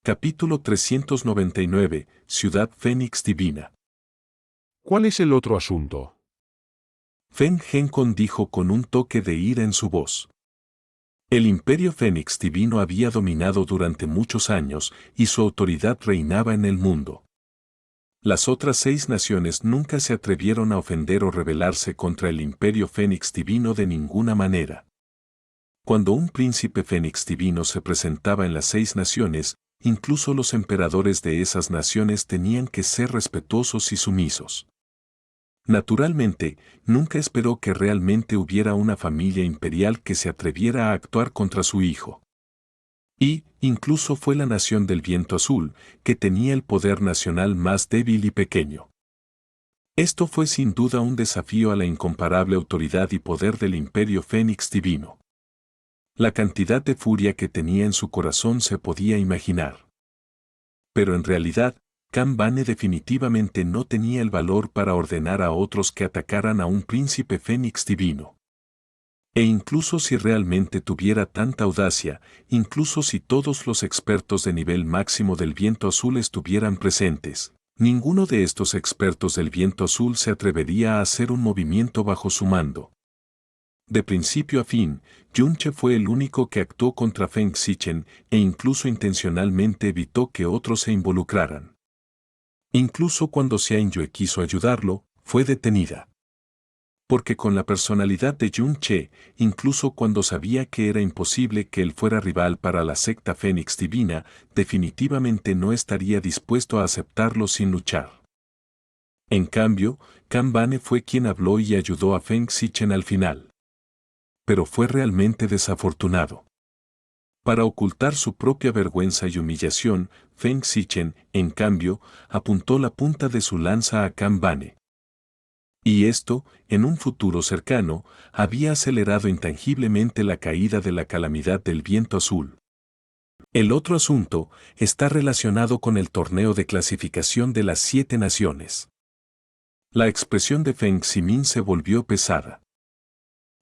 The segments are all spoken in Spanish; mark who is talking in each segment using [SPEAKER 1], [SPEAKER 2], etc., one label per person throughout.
[SPEAKER 1] Capítulo 399, Ciudad Fénix Divina.
[SPEAKER 2] ¿Cuál es el otro asunto?
[SPEAKER 1] Feng Genkon dijo con un toque de ira en su voz. El Imperio Fénix Divino había dominado durante muchos años y su autoridad reinaba en el mundo. Las otras 6 naciones nunca se atrevieron a ofender o rebelarse contra el Imperio Fénix Divino de ninguna manera. Cuando un príncipe Fénix Divino se presentaba en las 6 naciones, incluso los emperadores de esas naciones tenían que ser respetuosos y sumisos. Naturalmente, nunca esperó que realmente hubiera una familia imperial que se atreviera a actuar contra su hijo. Y, incluso fue la nación del viento azul, que tenía el poder nacional más débil y pequeño. Esto fue sin duda un desafío a la incomparable autoridad y poder del Imperio Fénix Divino. La cantidad de furia que tenía en su corazón se podía imaginar. Pero en realidad, Kanbane definitivamente no tenía el valor para ordenar a otros que atacaran a un príncipe Fénix Divino. E incluso si realmente tuviera tanta audacia, incluso si todos los expertos de nivel máximo del viento azul estuvieran presentes, ninguno de estos expertos del viento azul se atrevería a hacer un movimiento bajo su mando. De principio a fin, Yunche fue el único que actuó contra Feng Zichen e incluso intencionalmente evitó que otros se involucraran. Incluso cuando Xianyue quiso ayudarlo, fue detenida. Porque con la personalidad de Yunche, incluso cuando sabía que era imposible que él fuera rival para la secta Fénix Divina, definitivamente no estaría dispuesto a aceptarlo sin luchar. En cambio, Kanbane fue quien habló y ayudó a Feng Zichen al final. Pero fue realmente desafortunado. Para ocultar su propia vergüenza y humillación, Feng Zichen, en cambio, apuntó la punta de su lanza a Kanbane. Y esto, en un futuro cercano, había acelerado intangiblemente la caída de la calamidad del viento azul. El otro asunto está relacionado con el torneo de clasificación de las 7 naciones. La expresión de Feng Ximin se volvió pesada.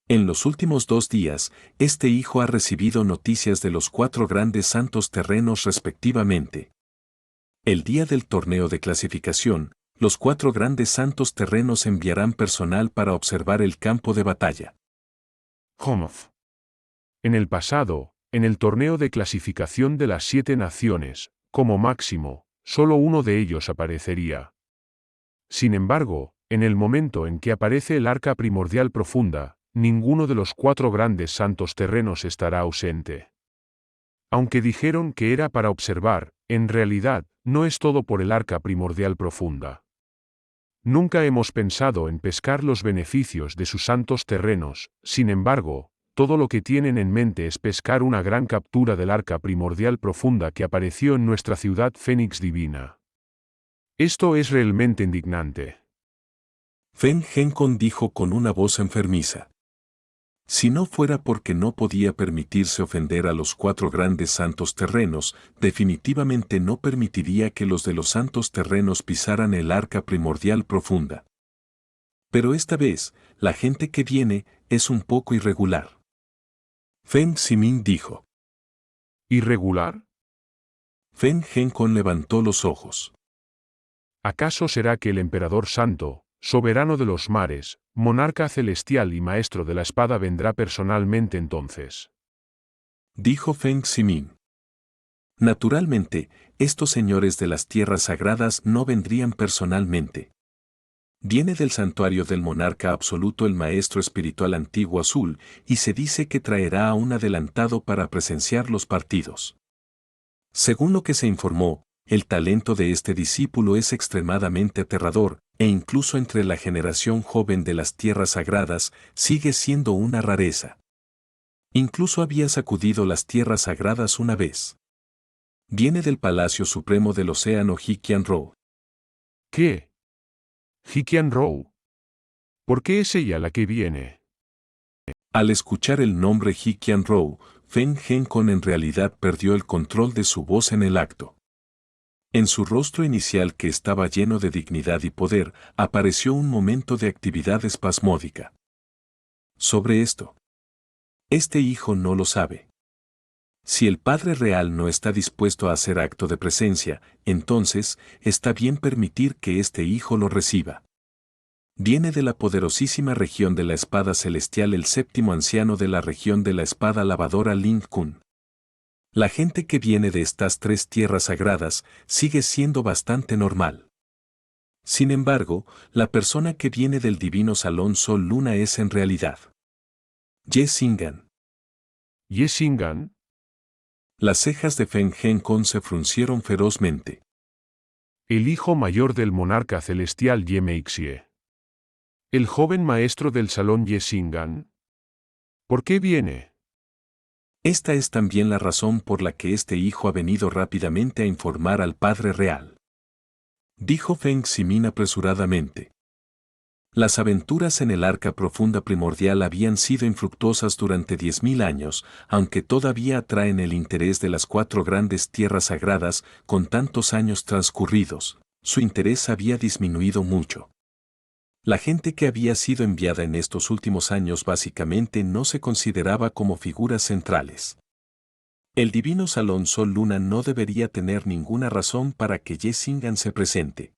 [SPEAKER 1] En los últimos 2 días, este hijo ha recibido noticias de los 4 grandes santos terrenos respectivamente. El día del torneo de clasificación, los 4 grandes santos terrenos enviarán personal para observar el campo de batalla.
[SPEAKER 2] Homof. En el pasado, en el torneo de clasificación de las 7 naciones, como máximo, solo uno de ellos aparecería. Sin embargo, en el momento en que aparece el arca primordial profunda, ninguno de los 4 grandes santos terrenos estará ausente. Aunque dijeron que era para observar, en realidad, no es todo por el arca primordial profunda. Nunca hemos pensado en pescar los beneficios de sus santos terrenos, sin embargo, todo lo que tienen en mente es pescar una gran captura del arca primordial profunda que apareció en nuestra ciudad Fénix Divina. Esto es realmente indignante.
[SPEAKER 1] Feng Genkon dijo con una voz enfermiza. Si no fuera porque no podía permitirse ofender a los 4 grandes santos terrenos, definitivamente no permitiría que los de los santos terrenos pisaran el arca primordial profunda. Pero esta vez, la gente que viene es un poco irregular. Feng Ximin dijo.
[SPEAKER 2] ¿Irregular?
[SPEAKER 1] Feng Genkon levantó los ojos.
[SPEAKER 2] ¿Acaso será que el emperador santo, soberano de los mares, monarca celestial y maestro de la espada vendrá personalmente entonces?
[SPEAKER 1] Dijo Feng Ximin. Naturalmente, estos señores de las tierras sagradas no vendrían personalmente. Viene del santuario del monarca absoluto el maestro espiritual antiguo azul, y se dice que traerá a un adelantado para presenciar los partidos. Según lo que se informó, el talento de este discípulo es extremadamente aterrador, e incluso entre la generación joven de las tierras sagradas, sigue siendo una rareza. Incluso había sacudido las tierras sagradas una vez. Viene del Palacio Supremo del Océano Hikian-Rou.
[SPEAKER 2] ¿Qué? Hikian-Rou. ¿Por qué es ella la que viene?
[SPEAKER 1] Al escuchar el nombre Hikian-Rou, Feng Genkon en realidad perdió el control de su voz en el acto. En su rostro inicial, que estaba lleno de dignidad y poder, apareció un momento de actividad espasmódica. Sobre esto. Este hijo no lo sabe. Si el Padre Real no está dispuesto a hacer acto de presencia, entonces está bien permitir que este hijo lo reciba. Viene de la poderosísima región de la espada celestial el séptimo anciano de la región de la espada lavadora Ling Kun. La gente que viene de estas tres tierras sagradas sigue siendo bastante normal. Sin embargo, la persona que viene del divino salón Sol Luna es en realidad Ye Xing'an.
[SPEAKER 2] ¿Ye Xing'an?
[SPEAKER 1] Las cejas de Feng Henkon se fruncieron ferozmente.
[SPEAKER 2] El hijo mayor del monarca celestial Ye Meixie. ¿El joven maestro del salón Ye Xing'an? ¿Por qué viene?
[SPEAKER 1] Esta es también la razón por la que este hijo ha venido rápidamente a informar al Padre Real. Dijo Feng Ximin apresuradamente. Las aventuras en el arca profunda primordial habían sido infructuosas durante 10.000 años, aunque todavía atraen el interés de las 4 grandes tierras sagradas. Con tantos años transcurridos, su interés había disminuido mucho. La gente que había sido enviada en estos últimos años básicamente no se consideraba como figuras centrales. El divino salón Sol Luna no debería tener ninguna razón para que Ye Xing'an se presente.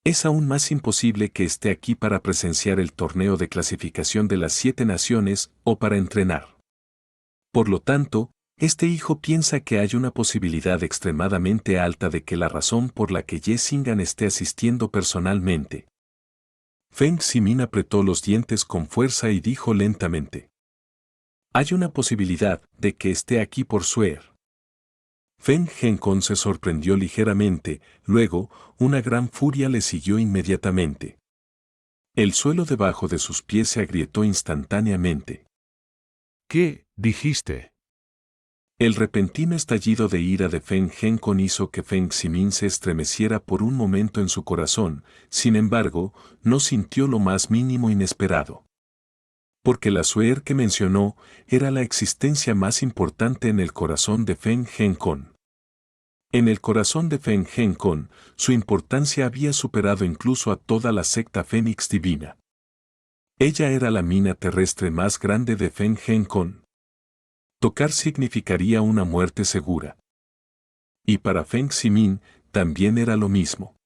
[SPEAKER 1] Es aún más imposible que esté aquí para presenciar el torneo de clasificación de las 7 naciones o para entrenar. Por lo tanto, este hijo piensa que hay una posibilidad extremadamente alta de que la razón por la que Ye Xing'an esté asistiendo personalmente. Feng Ximin apretó los dientes con fuerza y dijo lentamente: hay una posibilidad de que esté aquí por Suer. Feng Henkon se sorprendió ligeramente, luego, una gran furia le siguió inmediatamente. El suelo debajo de sus pies se agrietó instantáneamente.
[SPEAKER 2] ¿Qué dijiste?
[SPEAKER 1] El repentino estallido de ira de Feng Henkon hizo que Feng Ximin se estremeciera por un momento en su corazón, sin embargo, no sintió lo más mínimo inesperado. Porque la Suer que mencionó era la existencia más importante en el corazón de Feng Henkon. En el corazón de Feng Henkon, su importancia había superado incluso a toda la secta Fénix Divina. Ella era la mina terrestre más grande de Feng Henkon. Tocar significaría una muerte segura. Y para Feng Ximin, también era lo mismo.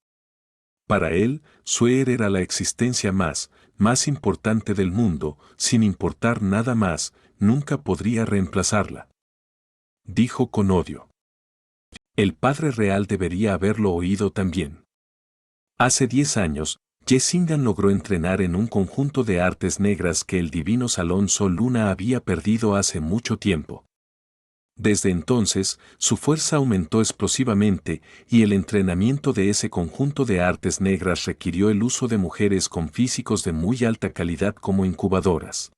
[SPEAKER 1] Para él, Suer era la existencia más importante del mundo, sin importar nada más, nunca podría reemplazarla. Dijo con odio. El Padre Real debería haberlo oído también. Hace 10 años, Ye Xing'an logró entrenar en un conjunto de artes negras que el divino Salón Sol Luna había perdido hace mucho tiempo. Desde entonces, su fuerza aumentó explosivamente y el entrenamiento de ese conjunto de artes negras requirió el uso de mujeres con físicos de muy alta calidad como incubadoras.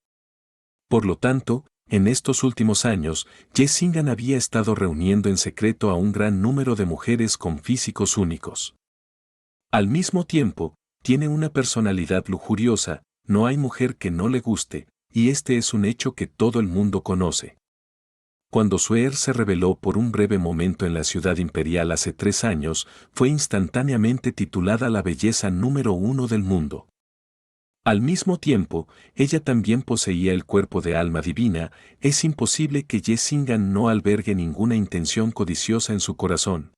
[SPEAKER 1] Por lo tanto, en estos últimos años, Ye Xing'an había estado reuniendo en secreto a un gran número de mujeres con físicos únicos. Al mismo tiempo, tiene una personalidad lujuriosa, no hay mujer que no le guste, y este es un hecho que todo el mundo conoce. Cuando Suer se reveló por un breve momento en la ciudad imperial hace 3 años, fue instantáneamente titulada la belleza número 1 del mundo. Al mismo tiempo, ella también poseía el cuerpo de alma divina. Es imposible que Ye Xing'an no albergue ninguna intención codiciosa en su corazón.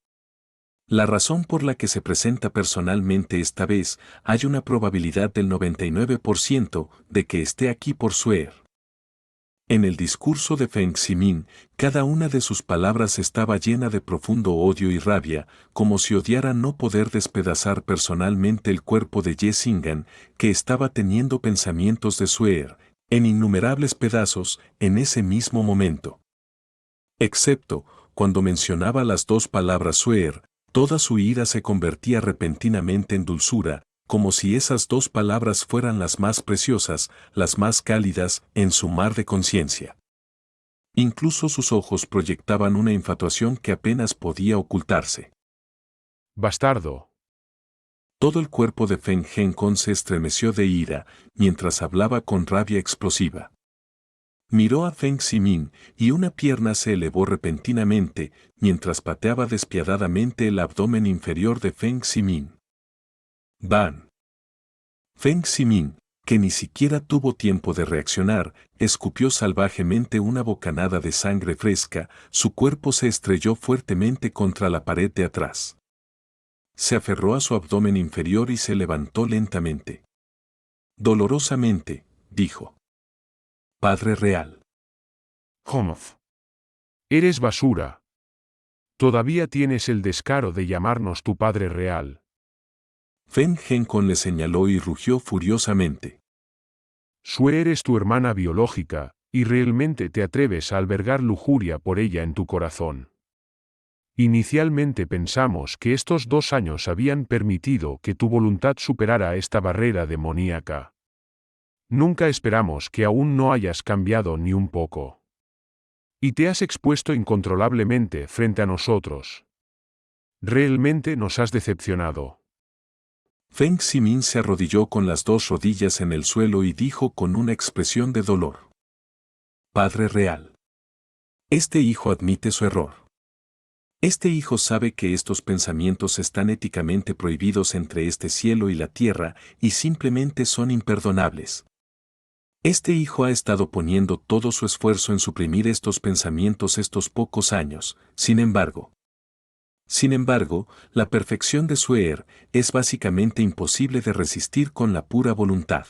[SPEAKER 1] La razón por la que se presenta personalmente esta vez, hay una probabilidad del 99% de que esté aquí por Suer. En el discurso de Feng Ximin, cada una de sus palabras estaba llena de profundo odio y rabia, como si odiara no poder despedazar personalmente el cuerpo de Ye Xing'an, que estaba teniendo pensamientos de Suer, en innumerables pedazos, en ese mismo momento. Excepto, cuando mencionaba las 2 palabras Suer, toda su ira se convertía repentinamente en dulzura, como si esas 2 palabras fueran las más preciosas, las más cálidas, en su mar de conciencia. Incluso sus ojos proyectaban una infatuación que apenas podía ocultarse.
[SPEAKER 2] Bastardo.
[SPEAKER 1] Todo el cuerpo de Feng Henkon se estremeció de ira, mientras hablaba con rabia explosiva. Miró a Feng Ximin, y una pierna se elevó repentinamente, mientras pateaba despiadadamente el abdomen inferior de Feng Ximin. ¡Ban! Feng Ximin, que ni siquiera tuvo tiempo de reaccionar, escupió salvajemente una bocanada de sangre fresca, su cuerpo se estrelló fuertemente contra la pared de atrás. Se aferró a su abdomen inferior y se levantó lentamente. Dolorosamente, dijo: Padre Real.
[SPEAKER 2] Honof. Eres basura. Todavía tienes el descaro de llamarnos tu Padre Real.
[SPEAKER 1] Fen Genkon le señaló y rugió furiosamente.
[SPEAKER 2] Sue es tu hermana biológica, y realmente te atreves a albergar lujuria por ella en tu corazón. Inicialmente pensamos que estos 2 años habían permitido que tu voluntad superara esta barrera demoníaca. Nunca esperamos que aún no hayas cambiado ni un poco. Y te has expuesto incontrolablemente frente a nosotros. Realmente nos has decepcionado.
[SPEAKER 1] Feng Ximin se arrodilló con las 2 rodillas en el suelo y dijo con una expresión de dolor: Padre Real. Este hijo admite su error. Este hijo sabe que estos pensamientos están éticamente prohibidos entre este cielo y la tierra y simplemente son imperdonables. Este hijo ha estado poniendo todo su esfuerzo en suprimir estos pensamientos estos pocos años, sin embargo, la perfección de su es básicamente imposible de resistir con la pura voluntad.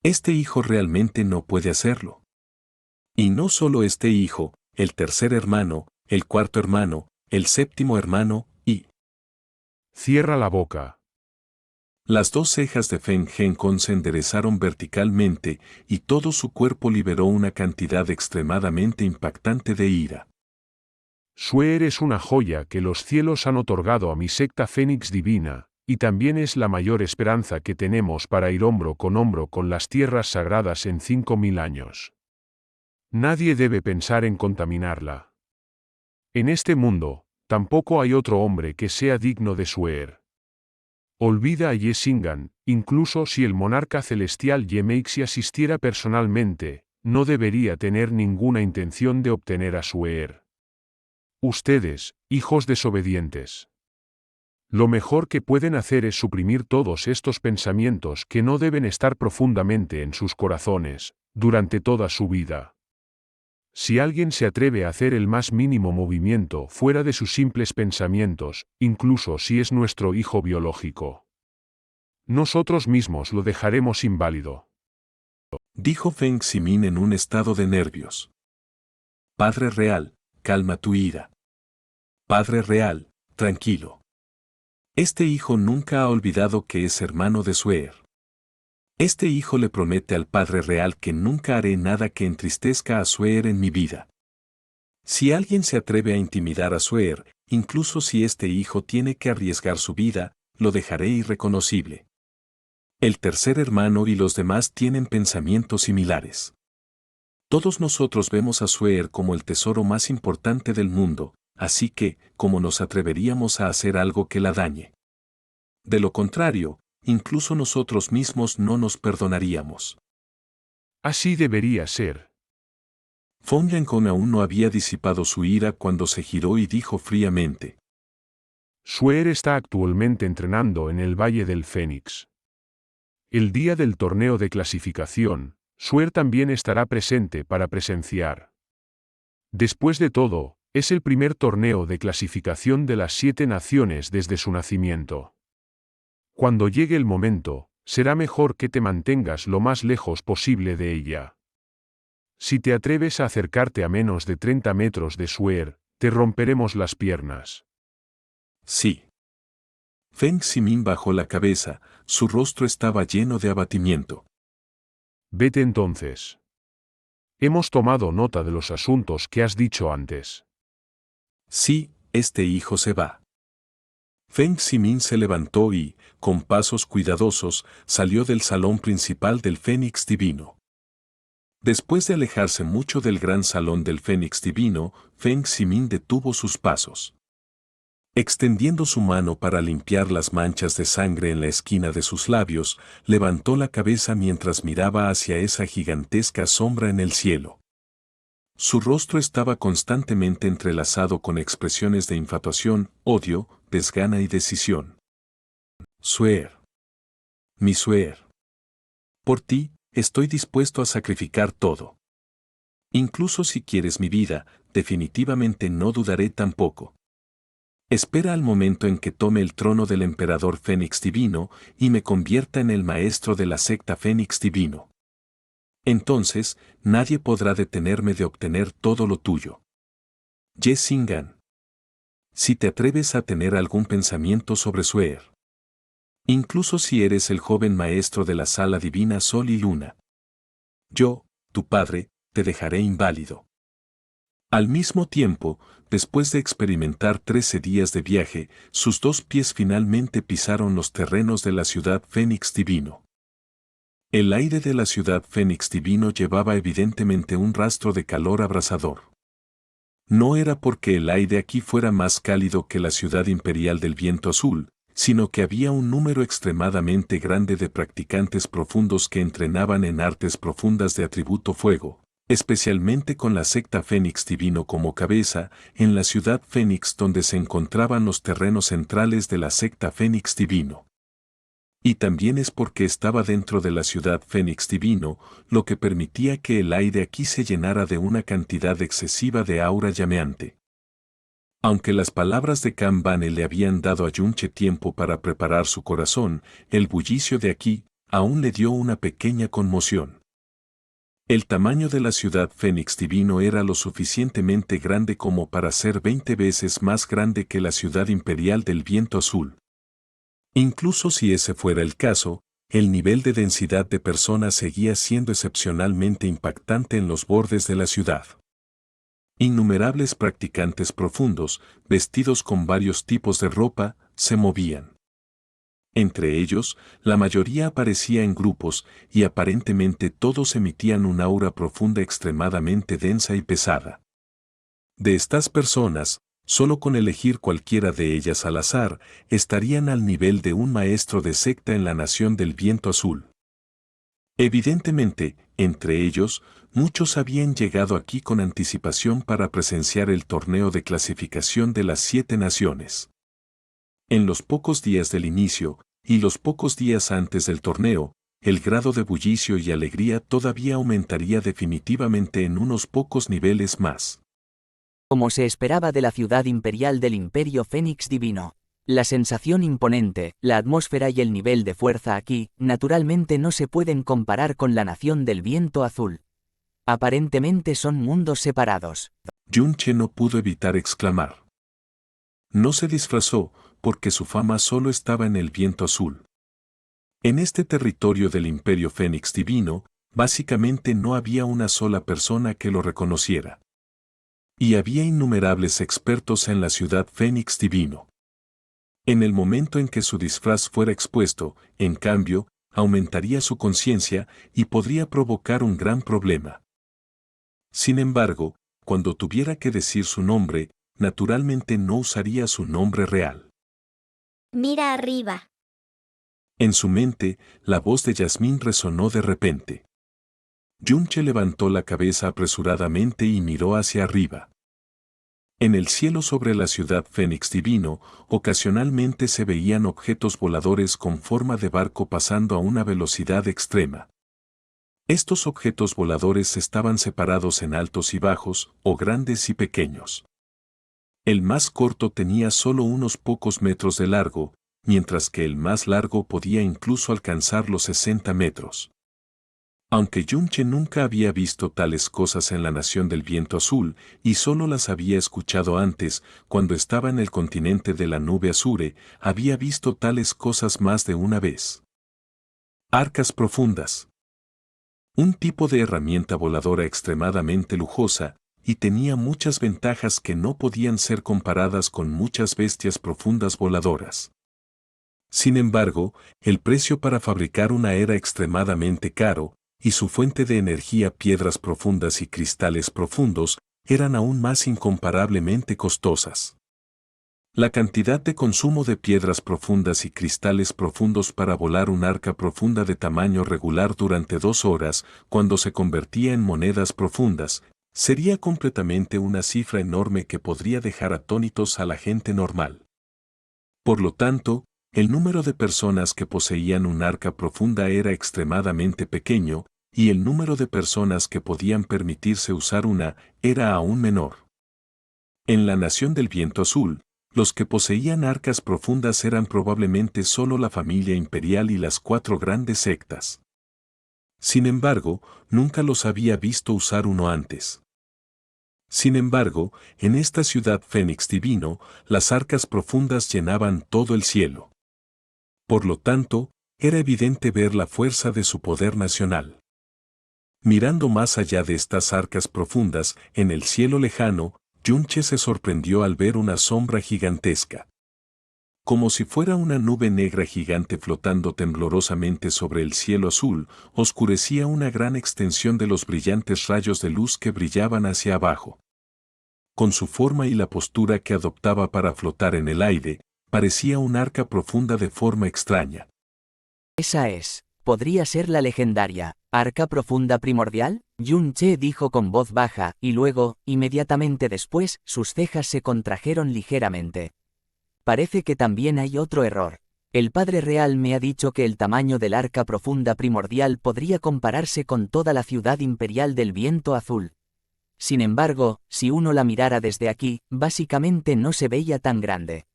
[SPEAKER 1] Este hijo realmente no puede hacerlo. Y no solo este hijo, el tercer hermano, el cuarto hermano, el séptimo hermano, y...
[SPEAKER 2] Cierra la boca.
[SPEAKER 1] Las 2 cejas de Feng Genkon se enderezaron verticalmente y todo su cuerpo liberó una cantidad extremadamente impactante de ira.
[SPEAKER 2] Sue es una joya que los cielos han otorgado a mi secta Fénix Divina, y también es la mayor esperanza que tenemos para ir hombro con las tierras sagradas en 5000 años. Nadie debe pensar en contaminarla. En este mundo, tampoco hay otro hombre que sea digno de Sue. Olvida a Yesingan, incluso si el monarca celestial Yemeixi asistiera personalmente, no debería tener ninguna intención de obtener a Sue. Ustedes, hijos desobedientes. Lo mejor que pueden hacer es suprimir todos estos pensamientos que no deben estar profundamente en sus corazones, durante toda su vida. Si alguien se atreve a hacer el más mínimo movimiento fuera de sus simples pensamientos, incluso si es nuestro hijo biológico, nosotros mismos lo dejaremos inválido.
[SPEAKER 1] Dijo Feng Ximin en un estado de nervios. Padre Real, calma tu ira. Padre Real, tranquilo. Este hijo nunca ha olvidado que es hermano de Sue. Este hijo le promete al Padre Real que nunca haré nada que entristezca a Sue en mi vida. Si alguien se atreve a intimidar a Sue, incluso si este hijo tiene que arriesgar su vida, lo dejaré irreconocible. El tercer hermano y los demás tienen pensamientos similares. Todos nosotros vemos a Sue como el tesoro más importante del mundo, así que, ¿cómo nos atreveríamos a hacer algo que la dañe? De lo contrario, incluso nosotros mismos no nos perdonaríamos.
[SPEAKER 2] Así debería ser.
[SPEAKER 1] Feng Genkon aún no había disipado su ira cuando se giró y dijo fríamente:
[SPEAKER 2] Sue está actualmente entrenando en el Valle del Fénix. El día del torneo de clasificación, Sue también estará presente para presenciar. Después de todo, es el primer torneo de clasificación de las 7 naciones desde su nacimiento. Cuando llegue el momento, será mejor que te mantengas lo más lejos posible de ella. Si te atreves a acercarte a menos de 30 metros de Sue, te romperemos las piernas.
[SPEAKER 1] Sí. Feng Ximin bajó la cabeza, su rostro estaba lleno de abatimiento.
[SPEAKER 2] Vete entonces. Hemos tomado nota de los asuntos que has dicho antes.
[SPEAKER 1] Sí, este hijo se va. Feng Ximin se levantó y, con pasos cuidadosos, salió del salón principal del Fénix Divino. Después de alejarse mucho del gran salón del Fénix Divino, Feng Ximin detuvo sus pasos. Extendiendo su mano para limpiar las manchas de sangre en la esquina de sus labios, levantó la cabeza mientras miraba hacia esa gigantesca sombra en el cielo. Su rostro estaba constantemente entrelazado con expresiones de infatuación, odio, desgana y decisión. Sue. Mi Sue. Por ti, estoy dispuesto a sacrificar todo. Incluso si quieres mi vida, definitivamente no dudaré tampoco. Espera al momento en que tome el trono del emperador Fénix Divino y me convierta en el maestro de la secta Fénix Divino. Entonces, nadie podrá detenerme de obtener todo lo tuyo. Ye Singan. Si te atreves a tener algún pensamiento sobre Suer. Incluso si eres el joven maestro de la sala divina Sol y Luna. Yo, tu padre, te dejaré inválido. Al mismo tiempo, después de experimentar 13 días de viaje, sus 2 pies finalmente pisaron los terrenos de la ciudad Fénix Divino. El aire de la ciudad Fénix Divino llevaba evidentemente un rastro de calor abrasador. No era porque el aire aquí fuera más cálido que la ciudad imperial del viento azul, sino que había un número extremadamente grande de practicantes profundos que entrenaban en artes profundas de atributo fuego, especialmente con la secta Fénix Divino como cabeza, en la ciudad Fénix donde se encontraban los terrenos centrales de la secta Fénix Divino. Y también es porque estaba dentro de la ciudad Fénix Divino, lo que permitía que el aire aquí se llenara de una cantidad excesiva de aura llameante. Aunque las palabras de Cam Bane le habían dado a Yunche tiempo para preparar su corazón, el bullicio de aquí aún le dio una pequeña conmoción. El tamaño de la ciudad Fénix Divino era lo suficientemente grande como para ser 20 veces más grande que la ciudad imperial del viento azul. Incluso si ese fuera el caso, el nivel de densidad de personas seguía siendo excepcionalmente impactante en los bordes de la ciudad. Innumerables practicantes profundos, vestidos con varios tipos de ropa, se movían. Entre ellos, la mayoría aparecía en grupos y aparentemente todos emitían un aura profunda extremadamente densa y pesada. De estas personas, solo con elegir cualquiera de ellas al azar, estarían al nivel de un maestro de secta en la nación del viento azul. Evidentemente, entre ellos, muchos habían llegado aquí con anticipación para presenciar el torneo de clasificación de las 7 naciones. En los pocos días del inicio, y los pocos días antes del torneo, el grado de bullicio y alegría todavía aumentaría definitivamente en unos pocos niveles más.
[SPEAKER 3] Como se esperaba de la ciudad imperial del Imperio Fénix Divino. La sensación imponente, la atmósfera y el nivel de fuerza aquí, naturalmente no se pueden comparar con la nación del viento azul. Aparentemente son mundos separados.
[SPEAKER 1] Yunche no pudo evitar exclamar. No se disfrazó, porque su fama solo estaba en el viento azul. En este territorio del Imperio Fénix Divino, básicamente no había una sola persona que lo reconociera. Y había innumerables expertos en la ciudad Fénix Divino. En el momento en que su disfraz fuera expuesto, en cambio, aumentaría su conciencia y podría provocar un gran problema. Sin embargo, cuando tuviera que decir su nombre, naturalmente no usaría su nombre real.
[SPEAKER 4] Mira arriba.
[SPEAKER 1] En su mente, la voz de Yasmín resonó de repente. Yunche levantó la cabeza apresuradamente y miró hacia arriba. En el cielo sobre la ciudad Fénix Divino, ocasionalmente se veían objetos voladores con forma de barco pasando a una velocidad extrema. Estos objetos voladores estaban separados en altos y bajos, o grandes y pequeños. El más corto tenía solo unos pocos metros de largo, mientras que el más largo podía incluso alcanzar los 60 metros. Aunque Yunche nunca había visto tales cosas en la nación del viento azul, y solo las había escuchado antes, cuando estaba en el continente de la nube azure, había visto tales cosas más de una vez. Arcas profundas. Un tipo de herramienta voladora extremadamente lujosa, y tenía muchas ventajas que no podían ser comparadas con muchas bestias profundas voladoras. Sin embargo, el precio para fabricar una era extremadamente caro, y su fuente de energía, piedras profundas y cristales profundos, eran aún más incomparablemente costosas. La cantidad de consumo de piedras profundas y cristales profundos para volar un arca profunda de tamaño regular durante 2 horas, cuando se convertía en monedas profundas, sería completamente una cifra enorme que podría dejar atónitos a la gente normal. Por lo tanto, el número de personas que poseían un arca profunda era extremadamente pequeño, y el número de personas que podían permitirse usar una era aún menor. En la Nación del Viento Azul, los que poseían arcas profundas eran probablemente solo la familia imperial y las 4 grandes sectas. Sin embargo, nunca los había visto usar uno antes. Sin embargo, en esta ciudad Fénix Divino, las arcas profundas llenaban todo el cielo. Por lo tanto, era evidente ver la fuerza de su poder nacional. Mirando más allá de estas arcas profundas, en el cielo lejano, Yunche se sorprendió al ver una sombra gigantesca. Como si fuera una nube negra gigante flotando temblorosamente sobre el cielo azul, oscurecía una gran extensión de los brillantes rayos de luz que brillaban hacia abajo. Con su forma y la postura que adoptaba para flotar en el aire, parecía un arca profunda de forma extraña.
[SPEAKER 3] Esa es, ¿podría ser la legendaria arca profunda primordial? Yun-che dijo con voz baja, y luego, inmediatamente después, sus cejas se contrajeron ligeramente. Parece que también hay otro error. El Padre Real me ha dicho que el tamaño del arca profunda primordial podría compararse con toda la ciudad imperial del viento azul. Sin embargo, si uno la mirara desde aquí, básicamente no se veía tan grande.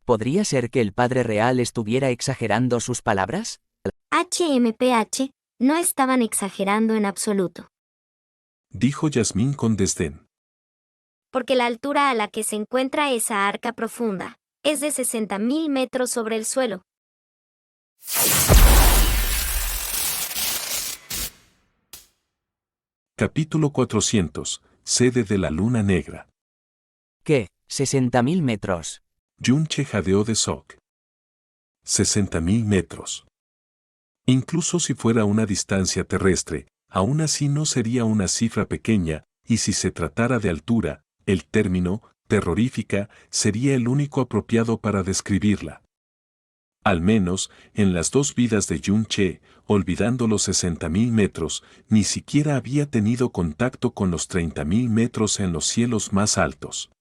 [SPEAKER 3] ¿Podría ser que el Padre Real estuviera exagerando sus palabras?
[SPEAKER 4] HMPH, no estaban exagerando en absoluto.
[SPEAKER 1] Dijo Yasmín con desdén.
[SPEAKER 4] Porque la altura a la que se encuentra esa arca profunda es de 60.000 metros sobre el suelo.
[SPEAKER 1] Capítulo 400. Sede de la Luna Negra.
[SPEAKER 3] ¿Qué? 60.000 metros.
[SPEAKER 1] Yunche jadeó de shock. 60.000 metros. Incluso si fuera una distancia terrestre, aún así no sería una cifra pequeña, y si se tratara de altura, el término, terrorífica, sería el único apropiado para describirla. Al menos, en las 2 vidas de Yun-che, olvidando los 60.000 metros, ni siquiera había tenido contacto con los 30.000 metros en los cielos más altos.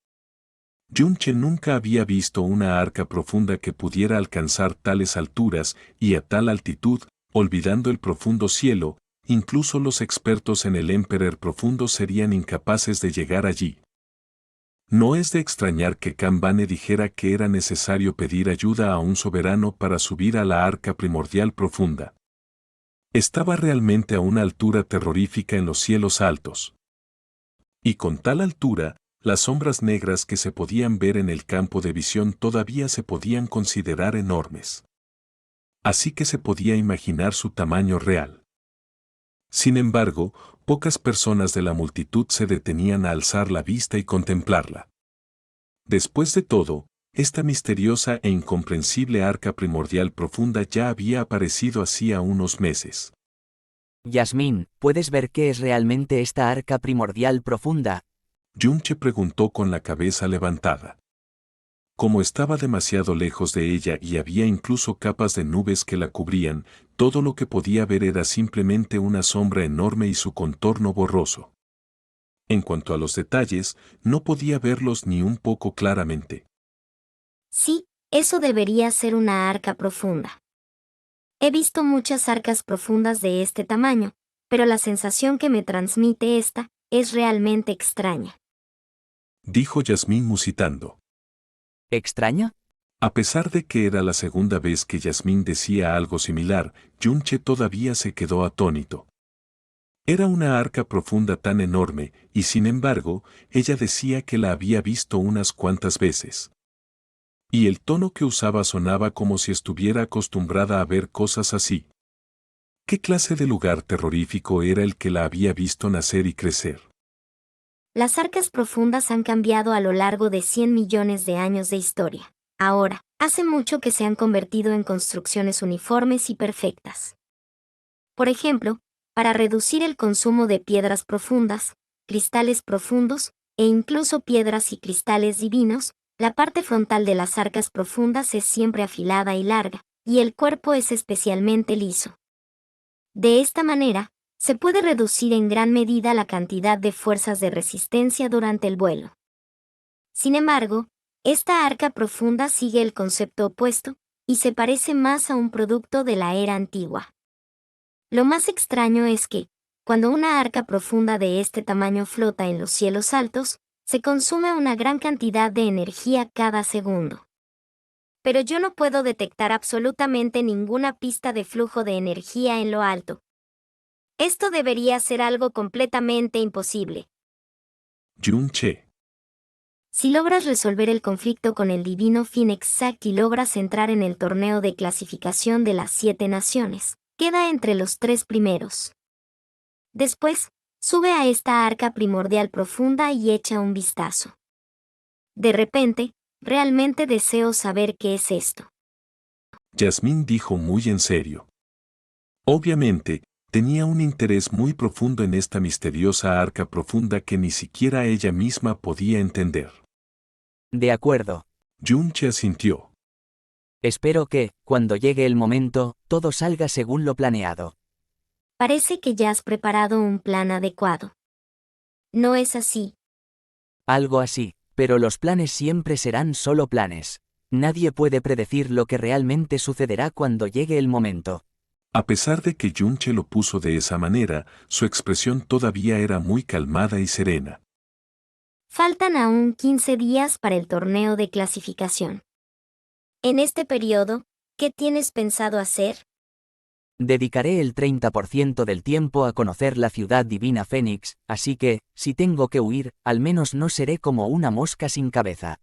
[SPEAKER 1] Yun-che nunca había visto una arca profunda que pudiera alcanzar tales alturas y a tal altitud, olvidando el profundo cielo, incluso los expertos en el Emperor profundo serían incapaces de llegar allí. No es de extrañar que Kanbane dijera que era necesario pedir ayuda a un soberano para subir a la arca primordial profunda. Estaba realmente a una altura terrorífica en los cielos altos. Y con tal altura, las sombras negras que se podían ver en el campo de visión todavía se podían considerar enormes. Así que se podía imaginar su tamaño real. Sin embargo, pocas personas de la multitud se detenían a alzar la vista y contemplarla. Después de todo, esta misteriosa e incomprensible arca primordial profunda ya había aparecido hacía unos meses.
[SPEAKER 3] Yasmín, ¿puedes ver qué es realmente esta arca primordial profunda?
[SPEAKER 1] Yunche preguntó con la cabeza levantada. Como estaba demasiado lejos de ella y había incluso capas de nubes que la cubrían, todo lo que podía ver era simplemente una sombra enorme y su contorno borroso. En cuanto a los detalles, no podía verlos ni un poco claramente.
[SPEAKER 4] Sí, eso debería ser una arca profunda. He visto muchas arcas profundas de este tamaño, pero la sensación que me transmite esta es realmente extraña.
[SPEAKER 1] Dijo Yasmín musitando.
[SPEAKER 3] ¿Extraña?
[SPEAKER 1] A pesar de que era la segunda vez que Yasmín decía algo similar, Yunche todavía se quedó atónito. Era una arca profunda tan enorme, y sin embargo, ella decía que la había visto unas cuantas veces. Y el tono que usaba sonaba como si estuviera acostumbrada a ver cosas así. ¿Qué clase de lugar terrorífico era el que la había visto nacer y crecer?
[SPEAKER 4] Las arcas profundas han cambiado a lo largo de 100 millones de años de historia. Ahora, hace mucho que se han convertido en construcciones uniformes y perfectas. Por ejemplo, para reducir el consumo de piedras profundas, cristales profundos, e incluso piedras y cristales divinos, la parte frontal de las arcas profundas es siempre afilada y larga, y el cuerpo es especialmente liso. De esta manera, se puede reducir en gran medida la cantidad de fuerzas de resistencia durante el vuelo. Sin embargo, esta arca profunda sigue el concepto opuesto, y se parece más a un producto de la era antigua. Lo más extraño es que, cuando una arca profunda de este tamaño flota en los cielos altos, se consume una gran cantidad de energía cada segundo. Pero yo no puedo detectar absolutamente ninguna pista de flujo de energía en lo alto. Esto debería ser algo completamente imposible.
[SPEAKER 1] Yun-che.
[SPEAKER 4] Si logras resolver el conflicto con el divino Phoenix Sack y logras entrar en el torneo de clasificación de las 7 naciones, queda entre los 3 primeros. Después, sube a esta arca primordial profunda y echa un vistazo. De repente, realmente deseo saber qué es esto.
[SPEAKER 1] Yasmín dijo muy en serio. Obviamente, tenía un interés muy profundo en esta misteriosa arca profunda que ni siquiera ella misma podía entender.
[SPEAKER 3] De acuerdo.
[SPEAKER 1] Yun-che asintió.
[SPEAKER 3] Espero que, cuando llegue el momento, todo salga según lo planeado.
[SPEAKER 4] Parece que ya has preparado un plan adecuado. ¿No es así?
[SPEAKER 3] Algo así, pero los planes siempre serán solo planes. Nadie puede predecir lo que realmente sucederá cuando llegue el momento.
[SPEAKER 1] A pesar de que Yun-che lo puso de esa manera, su expresión todavía era muy calmada y serena.
[SPEAKER 4] Faltan aún 15 días para el torneo de clasificación. En este periodo, ¿qué tienes pensado hacer?
[SPEAKER 3] Dedicaré el 30% del tiempo a conocer la ciudad divina Fénix, así que, si tengo que huir, al menos no seré como una mosca sin cabeza.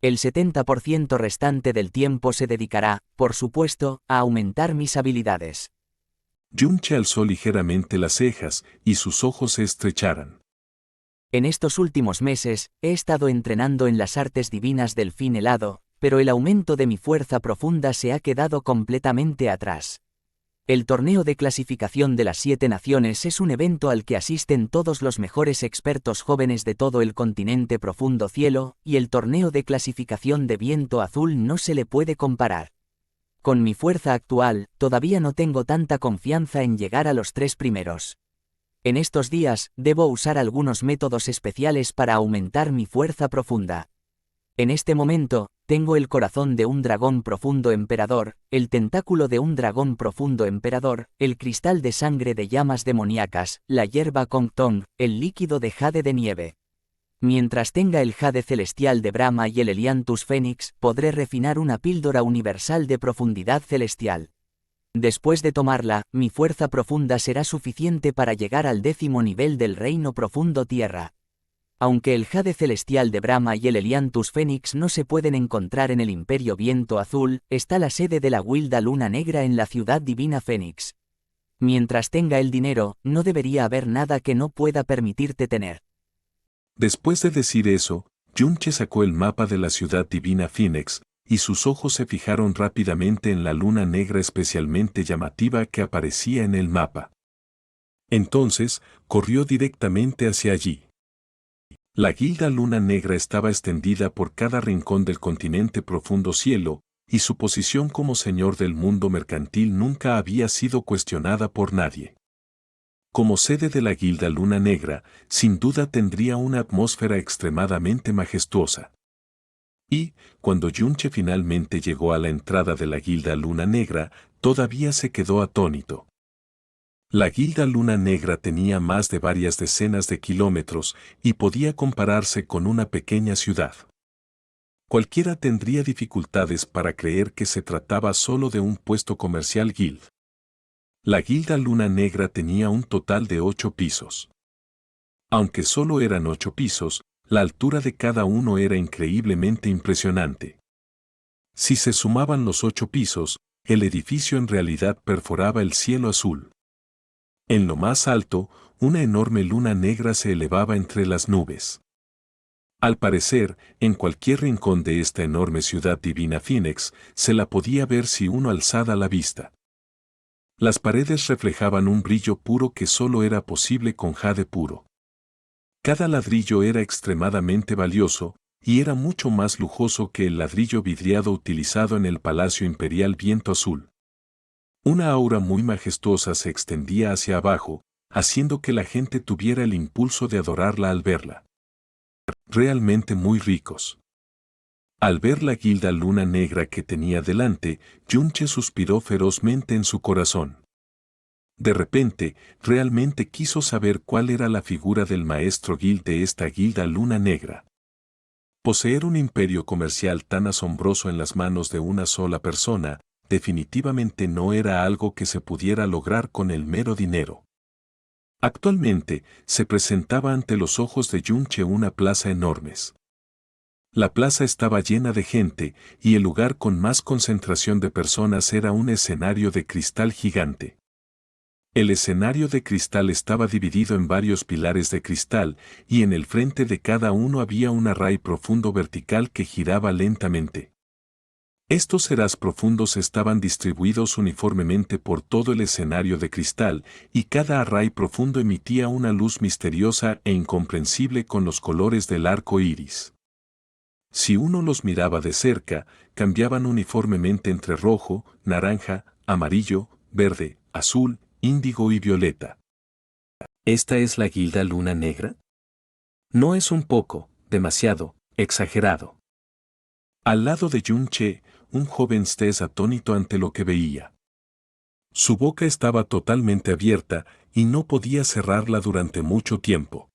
[SPEAKER 3] El 70% restante del tiempo se dedicará, por supuesto, a aumentar mis habilidades.
[SPEAKER 1] Yun-che alzó ligeramente las cejas y sus ojos se estrecharan.
[SPEAKER 3] En estos últimos meses, he estado entrenando en las artes divinas del fin helado, pero el aumento de mi fuerza profunda se ha quedado completamente atrás. El torneo de clasificación de las 7 naciones es un evento al que asisten todos los mejores expertos jóvenes de todo el continente profundo cielo, y el torneo de clasificación de viento azul no se le puede comparar. Con mi fuerza actual, todavía no tengo tanta confianza en llegar a los 3 primeros. En estos días, debo usar algunos métodos especiales para aumentar mi fuerza profunda. En este momento, tengo el corazón de un dragón profundo emperador, el tentáculo de un dragón profundo emperador, el cristal de sangre de llamas demoníacas, la hierba Kongtong, el líquido de jade de nieve. Mientras tenga el jade celestial de Brahma y el Helianthus Fénix, podré refinar una píldora universal de profundidad celestial. Después de tomarla, mi fuerza profunda será suficiente para llegar al 10º nivel del reino profundo tierra. Aunque el jade celestial de Brahma y el Helianthus Fénix no se pueden encontrar en el Imperio Viento Azul, está la sede de la Guilda Luna Negra en la ciudad divina Fénix. Mientras tenga el dinero, no debería haber nada que no pueda permitirte tener.
[SPEAKER 1] Después de decir eso, Yun-che sacó el mapa de la ciudad divina Phoenix, y sus ojos se fijaron rápidamente en la luna negra especialmente llamativa que aparecía en el mapa. Entonces, corrió directamente hacia allí. La Guilda Luna Negra estaba extendida por cada rincón del continente profundo cielo, y su posición como señor del mundo mercantil nunca había sido cuestionada por nadie. Como sede de la Guilda Luna Negra, sin duda tendría una atmósfera extremadamente majestuosa. Y, cuando Yun-che finalmente llegó a la entrada de la Guilda Luna Negra, todavía se quedó atónito. La Guilda Luna Negra tenía más de varias decenas de kilómetros y podía compararse con una pequeña ciudad. Cualquiera tendría dificultades para creer que se trataba solo de un puesto comercial guild. La Guilda Luna Negra tenía un total de 8 pisos. Aunque solo eran 8 pisos, la altura de cada uno era increíblemente impresionante. Si se sumaban los 8 pisos, el edificio en realidad perforaba el cielo azul. En lo más alto, una enorme luna negra se elevaba entre las nubes. Al parecer, en cualquier rincón de esta enorme ciudad divina Phoenix, se la podía ver si uno alzara la vista. Las paredes reflejaban un brillo puro que solo era posible con jade puro. Cada ladrillo era extremadamente valioso, y era mucho más lujoso que el ladrillo vidriado utilizado en el Palacio Imperial Viento Azul. Una aura muy majestuosa se extendía hacia abajo, haciendo que la gente tuviera el impulso de adorarla al verla. Realmente muy ricos. Al ver la guilda luna negra que tenía delante, Yunche suspiró ferozmente en su corazón. De repente, realmente quiso saber cuál era la figura del maestro Gil de esta guilda luna negra. Poseer un imperio comercial tan asombroso en las manos de una sola persona, definitivamente no era algo que se pudiera lograr con el mero dinero. Actualmente, se presentaba ante los ojos de Yunche una plaza enorme. La plaza estaba llena de gente, y el lugar con más concentración de personas era un escenario de cristal gigante. El escenario de cristal estaba dividido en varios pilares de cristal, y en el frente de cada uno había un array profundo vertical que giraba lentamente. Estos eras profundos estaban distribuidos uniformemente por todo el escenario de cristal, y cada array profundo emitía una luz misteriosa e incomprensible con los colores del arco iris. Si uno los miraba de cerca, cambiaban uniformemente entre rojo, naranja, amarillo, verde, azul, índigo y violeta. ¿Esta es la guilda luna negra? No es un poco, demasiado, exagerado. Al lado de Yunche, un joven estés atónito ante lo que veía. Su boca estaba totalmente abierta y no podía cerrarla durante mucho tiempo.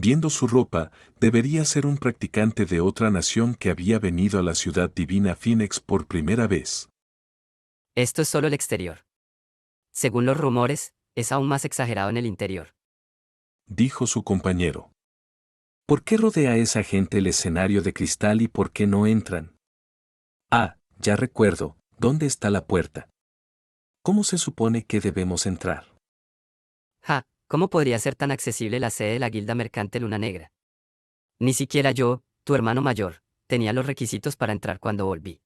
[SPEAKER 1] Viendo su ropa, debería ser un practicante de otra nación que había venido a la ciudad divina Phoenix por primera vez.
[SPEAKER 5] Esto es solo el exterior. Según los rumores, es aún más exagerado en el interior.
[SPEAKER 1] Dijo su compañero. ¿Por qué rodea a esa gente el escenario de cristal y por qué no entran? Ah, ya recuerdo, ¿dónde está la puerta? ¿Cómo se supone que debemos entrar?
[SPEAKER 5] ¿Cómo podría ser tan accesible la sede de la Guilda Mercante Luna Negra? Ni siquiera yo, tu hermano mayor, tenía los requisitos para entrar cuando volví.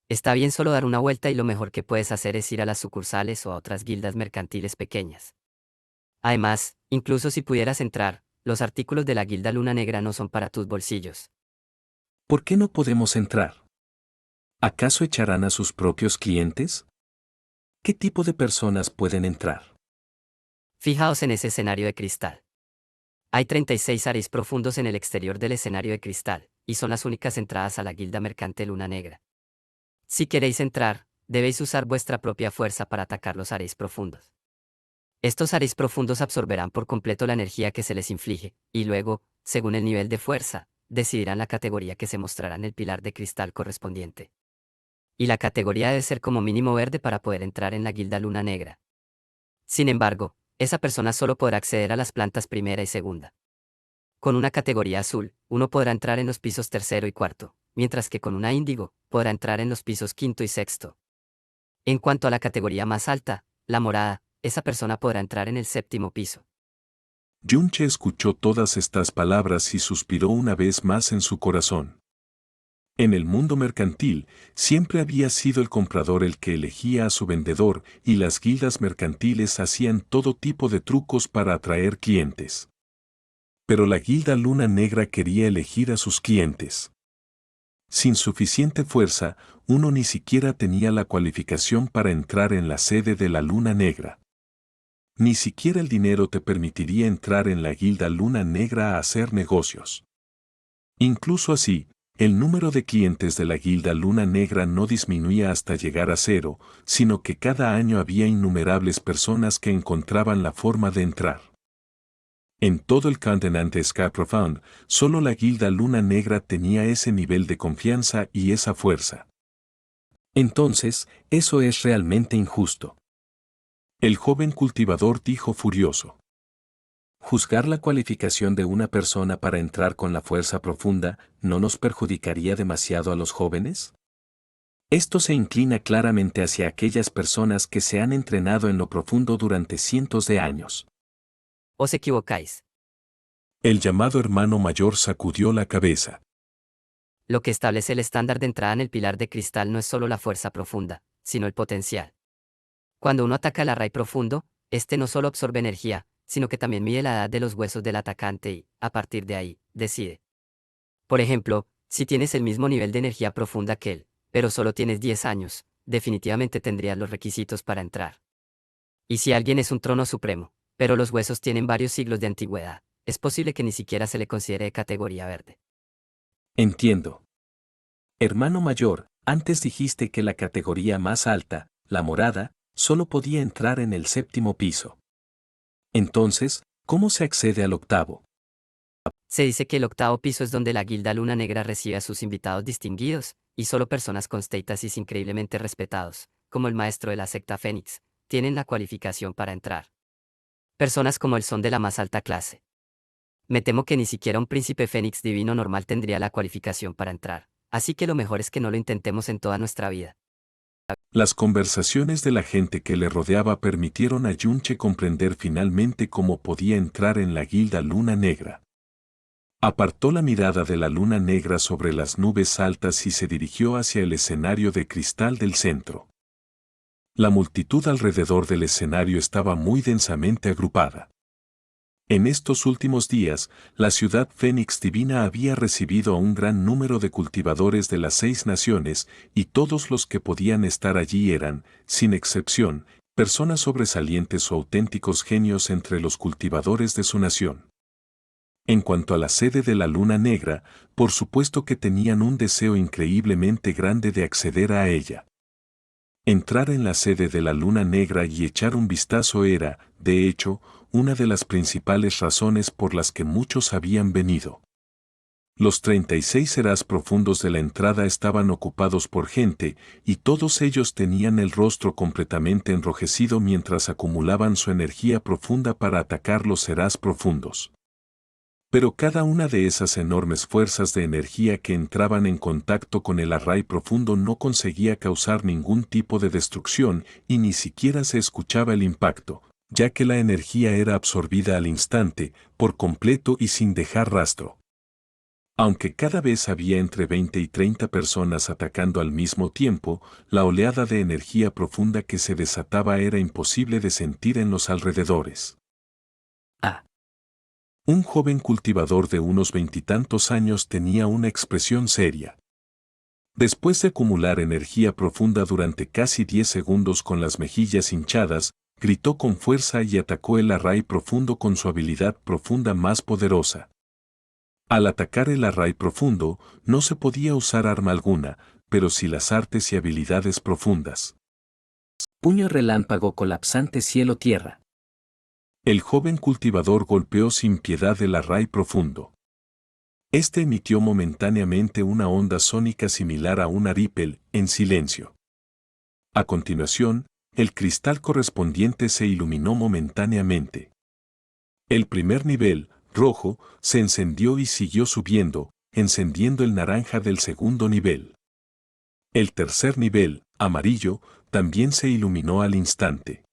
[SPEAKER 5] Está bien solo dar una vuelta y lo mejor que puedes hacer es ir a las sucursales o a otras guildas mercantiles pequeñas. Además, incluso si pudieras entrar, los artículos de la Guilda Luna Negra no son para tus bolsillos.
[SPEAKER 1] ¿Por qué no podemos entrar? ¿Acaso echarán a sus propios clientes? ¿Qué tipo de personas pueden entrar?
[SPEAKER 5] Fijaos en ese escenario de cristal. Hay 36 areas profundos en el exterior del escenario de cristal, y son las únicas entradas a la Guilda Mercante Luna Negra. Si queréis entrar, debéis usar vuestra propia fuerza para atacar los areas profundos. Estos areas profundos absorberán por completo la energía que se les inflige, y luego, según el nivel de fuerza, decidirán la categoría que se mostrará en el pilar de cristal correspondiente. Y la categoría debe ser como mínimo verde para poder entrar en la Guilda Luna Negra. Sin embargo, esa persona solo podrá acceder a las plantas primera y segunda. Con una categoría azul, uno podrá entrar en los pisos tercero y cuarto, mientras que con una índigo, podrá entrar en los pisos quinto y sexto. En cuanto a la categoría más alta, la morada, esa persona podrá entrar en el séptimo piso.
[SPEAKER 1] Yunche escuchó todas estas palabras y suspiró una vez más en su corazón. En el mundo mercantil, siempre había sido el comprador el que elegía a su vendedor y las guildas mercantiles hacían todo tipo de trucos para atraer clientes. Pero la guilda Luna Negra quería elegir a sus clientes. Sin suficiente fuerza, uno ni siquiera tenía la cualificación para entrar en la sede de la Luna Negra. Ni siquiera el dinero te permitiría entrar en la guilda Luna Negra a hacer negocios. Incluso así, el número de clientes de la guilda Luna Negra no disminuía hasta llegar a cero, sino que cada año había innumerables personas que encontraban la forma de entrar. En todo el continente Sky Profound, solo la guilda Luna Negra tenía ese nivel de confianza y esa fuerza. Entonces, eso es realmente injusto. El joven cultivador dijo furioso. ¿Juzgar la cualificación de una persona para entrar con la fuerza profunda no nos perjudicaría demasiado a los jóvenes? Esto se inclina claramente hacia aquellas personas que se han entrenado en lo profundo durante cientos de años.
[SPEAKER 5] Os equivocáis.
[SPEAKER 1] El llamado hermano mayor sacudió la cabeza.
[SPEAKER 5] Lo que establece el estándar de entrada en el pilar de cristal no es solo la fuerza profunda, sino el potencial. Cuando uno ataca el array profundo, este no solo absorbe energía, sino que también mide la edad de los huesos del atacante y, a partir de ahí, decide. Por ejemplo, si tienes el mismo nivel de energía profunda que él, pero solo tienes 10 años, definitivamente tendrías los requisitos para entrar. Y si alguien es un trono supremo, pero los huesos tienen varios siglos de antigüedad, es posible que ni siquiera se le considere de categoría verde.
[SPEAKER 1] Entiendo.
[SPEAKER 6] Hermano mayor, antes dijiste que la categoría más alta, la morada, solo podía entrar en el 7º piso. Entonces, ¿cómo se accede al 8º?
[SPEAKER 5] Se dice que el 8º piso es donde la Guilda Luna Negra recibe a sus invitados distinguidos, y solo personas con status increíblemente respetados, como el maestro de la secta Fénix, tienen la cualificación para entrar. Personas como él son de la más alta clase. Me temo que ni siquiera un príncipe Fénix divino normal tendría la cualificación para entrar, así que lo mejor es que no lo intentemos en toda nuestra vida.
[SPEAKER 1] Las conversaciones de la gente que le rodeaba permitieron a Yunche comprender finalmente cómo podía entrar en la Guilda Luna Negra. Apartó la mirada de la luna negra sobre las nubes altas y se dirigió hacia el escenario de cristal del centro. La multitud alrededor del escenario estaba muy densamente agrupada. En estos últimos días, la ciudad Fénix Divina había recibido a un gran número de cultivadores de las 6 naciones, y todos los que podían estar allí eran, sin excepción, personas sobresalientes o auténticos genios entre los cultivadores de su nación. En cuanto a la sede de la Luna Negra, por supuesto que tenían un deseo increíblemente grande de acceder a ella. Entrar en la sede de la Luna Negra y echar un vistazo era, de hecho, una de las principales razones por las que muchos habían venido. Los 36 eras profundos de la entrada estaban ocupados por gente, y todos ellos tenían el rostro completamente enrojecido mientras acumulaban su energía profunda para atacar los eras profundos. Pero cada una de esas enormes fuerzas de energía que entraban en contacto con el array profundo no conseguía causar ningún tipo de destrucción y ni siquiera se escuchaba el impacto, ya que la energía era absorbida al instante, por completo y sin dejar rastro. Aunque cada vez había entre 20 y 30 personas atacando al mismo tiempo, la oleada de energía profunda que se desataba era imposible de sentir en los alrededores. Un joven cultivador de unos 20 y tantos años tenía una expresión seria. Después de acumular energía profunda durante casi 10 segundos con las mejillas hinchadas, gritó con fuerza y atacó el array profundo con su habilidad profunda más poderosa. Al atacar el array profundo, no se podía usar arma alguna, pero sí las artes y habilidades profundas.
[SPEAKER 6] Puño relámpago colapsante cielo-tierra.
[SPEAKER 1] El joven cultivador golpeó sin piedad el array profundo. Este emitió momentáneamente una onda sónica similar a una ripple, en silencio. A continuación, el cristal correspondiente se iluminó momentáneamente. El primer nivel, rojo, se encendió y siguió subiendo, encendiendo el naranja del segundo nivel. El tercer nivel, amarillo, también se iluminó al instante.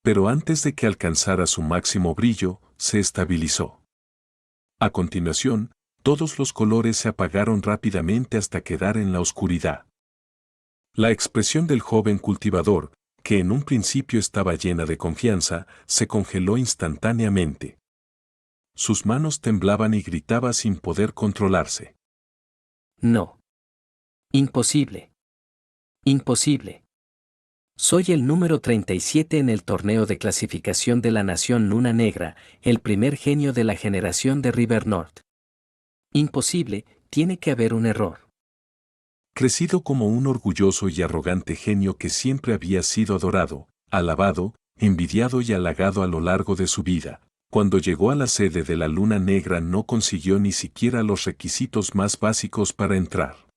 [SPEAKER 1] Pero antes de que alcanzara su máximo brillo, se estabilizó. A continuación, todos los colores se apagaron rápidamente hasta quedar en la oscuridad. La expresión del joven cultivador, que en un principio estaba llena de confianza, se congeló instantáneamente. Sus manos temblaban y gritaba sin poder controlarse.
[SPEAKER 6] No. Imposible. Imposible. Soy el número 37 en el torneo de clasificación de la Nación Luna Negra, el primer genio de la generación de River North. Imposible, tiene que haber un error.
[SPEAKER 1] Crecido como un orgulloso y arrogante genio que siempre había sido adorado, alabado, envidiado y halagado a lo largo de su vida, cuando llegó a la sede de la Luna Negra no consiguió ni siquiera los requisitos más básicos para entrar.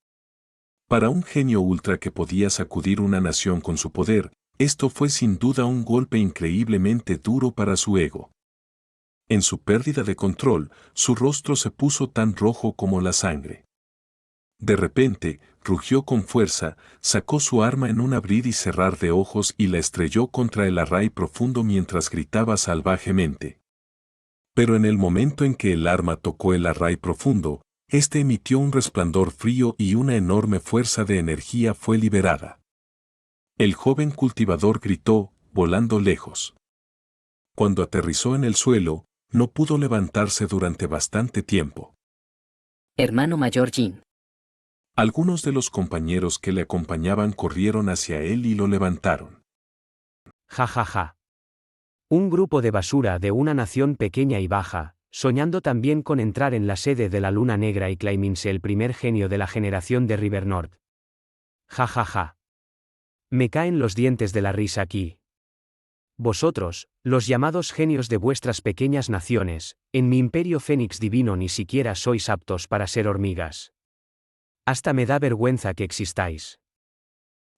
[SPEAKER 1] Para un genio ultra que podía sacudir una nación con su poder, esto fue sin duda un golpe increíblemente duro para su ego. En su pérdida de control, su rostro se puso tan rojo como la sangre. De repente, rugió con fuerza, sacó su arma en un abrir y cerrar de ojos y la estrelló contra el array profundo mientras gritaba salvajemente. Pero en el momento en que el arma tocó el array profundo, este emitió un resplandor frío y una enorme fuerza de energía fue liberada. El joven cultivador gritó, volando lejos. Cuando aterrizó en el suelo, no pudo levantarse durante bastante tiempo.
[SPEAKER 7] Hermano mayor Jin.
[SPEAKER 1] Algunos de los compañeros que le acompañaban corrieron hacia él y lo levantaron.
[SPEAKER 8] Ja ja ja. Un grupo de basura de una nación pequeña y baja, soñando también con entrar en la sede de la Luna Negra y claiminse el primer genio de la generación de River Nord. Ja ja ja. Me caen los dientes de la risa aquí. Vosotros, los llamados genios de vuestras pequeñas naciones, en mi imperio Fénix divino ni siquiera sois aptos para ser hormigas. Hasta me da vergüenza que existáis.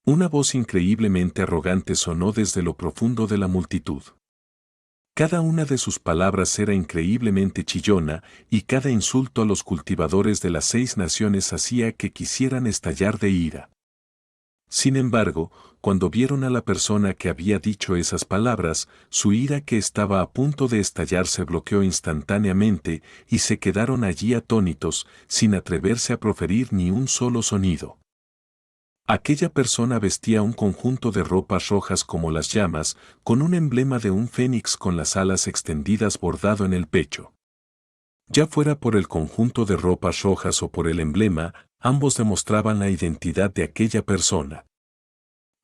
[SPEAKER 1] Una voz increíblemente arrogante sonó desde lo profundo de la multitud. Cada una de sus palabras era increíblemente chillona, y cada insulto a los cultivadores de las 6 naciones hacía que quisieran estallar de ira. Sin embargo, cuando vieron a la persona que había dicho esas palabras, su ira que estaba a punto de estallar se bloqueó instantáneamente, y se quedaron allí atónitos, sin atreverse a proferir ni un solo sonido. Aquella persona vestía un conjunto de ropas rojas como las llamas, con un emblema de un fénix con las alas extendidas bordado en el pecho. Ya fuera por el conjunto de ropas rojas o por el emblema, ambos demostraban la identidad de aquella persona.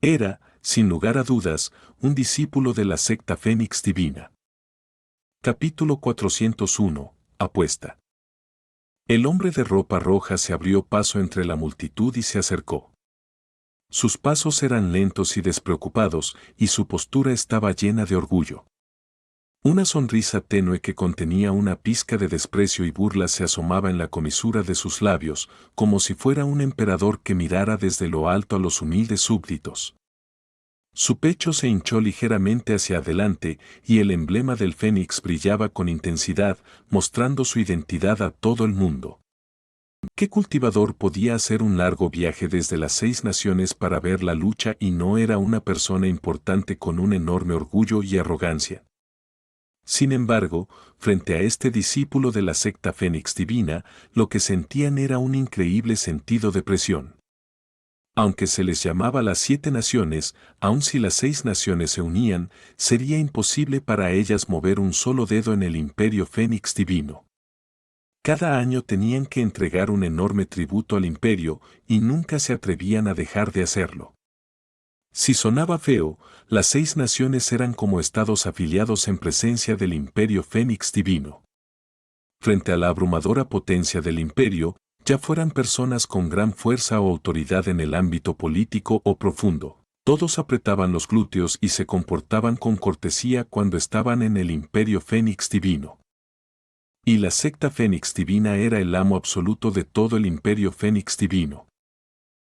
[SPEAKER 1] Era, sin lugar a dudas, un discípulo de la secta Fénix Divina. Capítulo 401. Apuesta. El hombre de ropa roja se abrió paso entre la multitud y se acercó. Sus pasos eran lentos y despreocupados, y su postura estaba llena de orgullo. Una sonrisa tenue que contenía una pizca de desprecio y burla se asomaba en la comisura de sus labios, como si fuera un emperador que mirara desde lo alto a los humildes súbditos. Su pecho se hinchó ligeramente hacia adelante, y el emblema del fénix brillaba con intensidad, mostrando su identidad a todo el mundo. ¿Qué cultivador podía hacer un largo viaje desde las 6 naciones para ver la lucha y no era una persona importante con un enorme orgullo y arrogancia? Sin embargo, frente a este discípulo de la secta Fénix Divina, lo que sentían era un increíble sentido de presión. Aunque se les llamaba las 7 naciones, aun si las 6 naciones se unían, sería imposible para ellas mover un solo dedo en el imperio Fénix Divino. Cada año tenían que entregar un enorme tributo al imperio, y nunca se atrevían a dejar de hacerlo. Si sonaba feo, las 6 naciones eran como estados afiliados en presencia del imperio Fénix Divino. Frente a la abrumadora potencia del imperio, ya fueran personas con gran fuerza o autoridad en el ámbito político o profundo, todos apretaban los glúteos y se comportaban con cortesía cuando estaban en el imperio Fénix Divino. Y la secta Fénix Divina era el amo absoluto de todo el imperio Fénix Divino.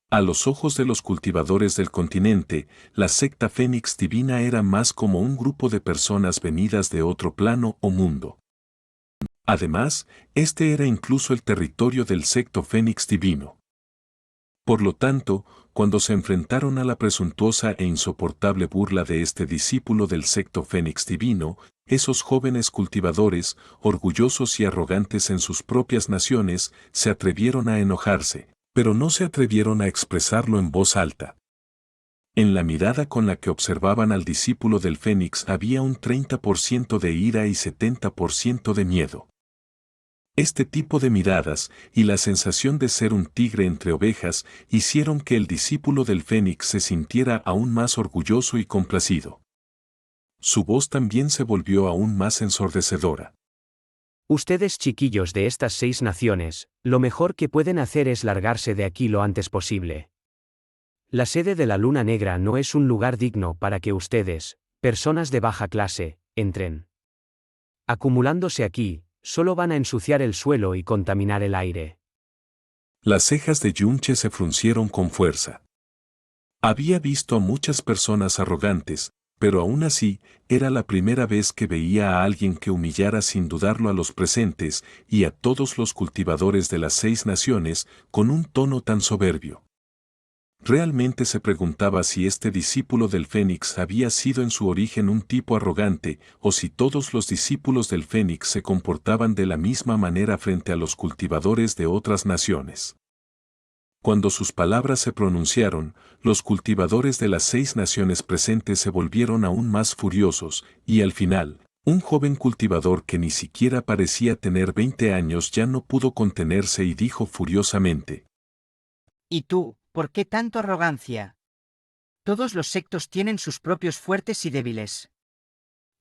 [SPEAKER 1] A los ojos de los cultivadores del continente, la secta Fénix Divina era más como un grupo de personas venidas de otro plano o mundo. Además, este era incluso el territorio del secto Fénix Divino. Por lo tanto, cuando se enfrentaron a la presuntuosa e insoportable burla de este discípulo del secto Fénix Divino, esos jóvenes cultivadores, orgullosos y arrogantes en sus propias naciones, se atrevieron a enojarse, pero no se atrevieron a expresarlo en voz alta. En la mirada con la que observaban al discípulo del Fénix había un 30% de ira y 70% de miedo. Este tipo de miradas y la sensación de ser un tigre entre ovejas hicieron que el discípulo del Fénix se sintiera aún más orgulloso y complacido. Su voz también se volvió aún más ensordecedora.
[SPEAKER 8] Ustedes chiquillos de estas 6 naciones, lo mejor que pueden hacer es largarse de aquí lo antes posible. La sede de la Luna Negra no es un lugar digno para que ustedes, personas de baja clase, entren. Acumulándose aquí, solo van a ensuciar el suelo y contaminar el aire.
[SPEAKER 1] Las cejas de Yunche se fruncieron con fuerza. Había visto a muchas personas arrogantes, pero aún así, era la primera vez que veía a alguien que humillara sin dudarlo a los presentes y a todos los cultivadores de las 6 naciones con un tono tan soberbio. Realmente se preguntaba si este discípulo del Fénix había sido en su origen un tipo arrogante, o si todos los discípulos del Fénix se comportaban de la misma manera frente a los cultivadores de otras naciones. Cuando sus palabras se pronunciaron, los cultivadores de las 6 naciones presentes se volvieron aún más furiosos, y al final, un joven cultivador que ni siquiera parecía tener 20 años ya no pudo contenerse y dijo furiosamente:
[SPEAKER 9] ¿Y tú, por qué tanto arrogancia? Todos los sectos tienen sus propios fuertes y débiles.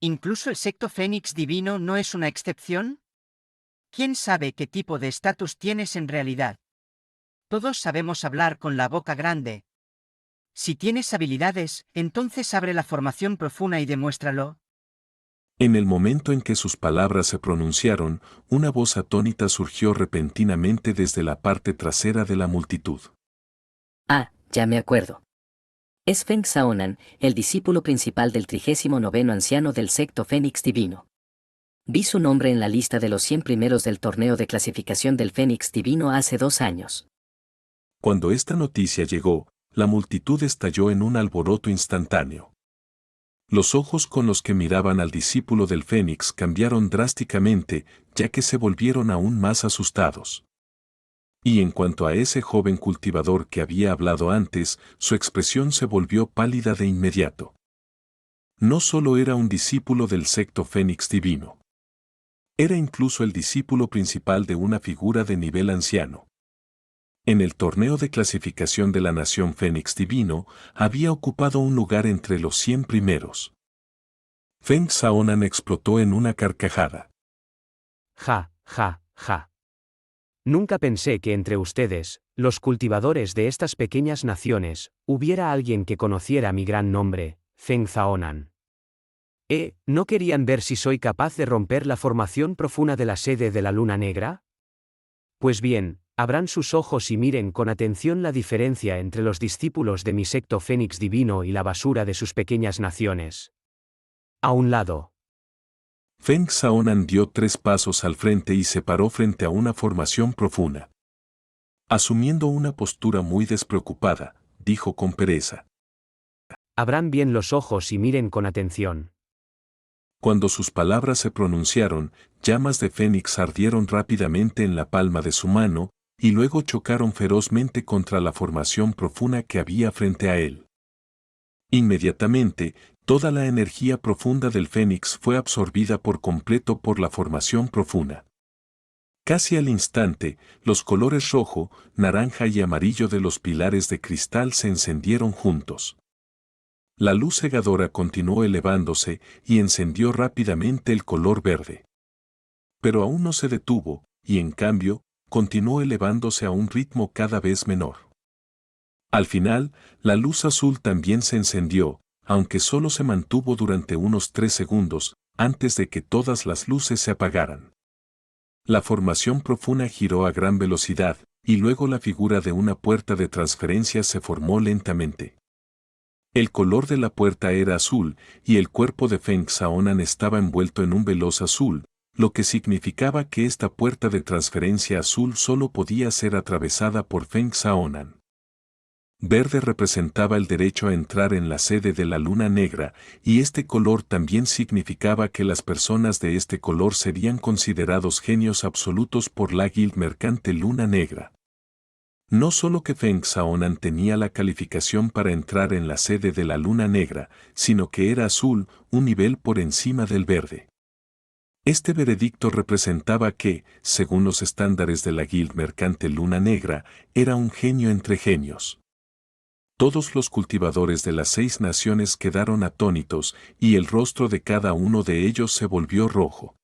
[SPEAKER 9] ¿Incluso el secto Fénix Divino no es una excepción? ¿Quién sabe qué tipo de estatus tienes en realidad? Todos sabemos hablar con la boca grande. Si tienes habilidades, entonces abre la formación profunda y demuéstralo.
[SPEAKER 1] En el momento en que sus palabras se pronunciaron, una voz atónita surgió repentinamente desde la parte trasera de la multitud.
[SPEAKER 7] Ah, ya me acuerdo. Es Feng Saonan, el discípulo principal del 39º anciano del secto Fénix Divino. Vi su nombre en la lista de los 100 primeros del torneo de clasificación del Fénix Divino hace 2 años.
[SPEAKER 1] Cuando esta noticia llegó, la multitud estalló en un alboroto instantáneo. Los ojos con los que miraban al discípulo del Fénix cambiaron drásticamente, ya que se volvieron aún más asustados. Y en cuanto a ese joven cultivador que había hablado antes, su expresión se volvió pálida de inmediato. No solo era un discípulo del secto Fénix Divino. Era incluso el discípulo principal de una figura de nivel anciano. En el torneo de clasificación de la Nación Fénix Divino, había ocupado un lugar entre los 100 primeros. Feng Saonan explotó en una carcajada.
[SPEAKER 8] Ja, ja, ja. Nunca pensé que entre ustedes, los cultivadores de estas pequeñas naciones, hubiera alguien que conociera mi gran nombre, Feng Saonan. ¿No querían ver si soy capaz de romper la formación profunda de la sede de la Luna Negra? Pues bien, abran sus ojos y miren con atención la diferencia entre los discípulos de mi secto Fénix Divino y la basura de sus pequeñas naciones. A un lado.
[SPEAKER 1] Feng Saonan dio 3 pasos al frente y se paró frente a una formación profunda. Asumiendo una postura muy despreocupada, dijo con pereza.
[SPEAKER 8] Abran bien los ojos y miren con atención.
[SPEAKER 1] Cuando sus palabras se pronunciaron, llamas de fénix ardieron rápidamente en la palma de su mano, y luego chocaron ferozmente contra la formación profunda que había frente a él. Inmediatamente, toda la energía profunda del fénix fue absorbida por completo por la formación profunda. Casi al instante, los colores rojo, naranja y amarillo de los pilares de cristal se encendieron juntos. La luz cegadora continuó elevándose y encendió rápidamente el color verde. Pero aún no se detuvo, y en cambio, continuó elevándose a un ritmo cada vez menor. Al final, la luz azul también se encendió, aunque solo se mantuvo durante unos 3 segundos, antes de que todas las luces se apagaran. La formación profunda giró a gran velocidad, y luego la figura de una puerta de transferencia se formó lentamente. El color de la puerta era azul, y el cuerpo de Feng Saonan estaba envuelto en un veloz azul, lo que significaba que esta puerta de transferencia azul solo podía ser atravesada por Feng Saonan. Verde representaba el derecho a entrar en la sede de la Luna Negra, y este color también significaba que las personas de este color serían considerados genios absolutos por la Guild Mercante Luna Negra. No solo que Feng Saonan tenía la calificación para entrar en la sede de la Luna Negra, sino que era azul, un nivel por encima del verde. Este veredicto representaba que, según los estándares de la Guild Mercante Luna Negra, era un genio entre genios. Todos los cultivadores de las 6 naciones quedaron atónitos, y el rostro de cada uno de ellos se volvió rojo.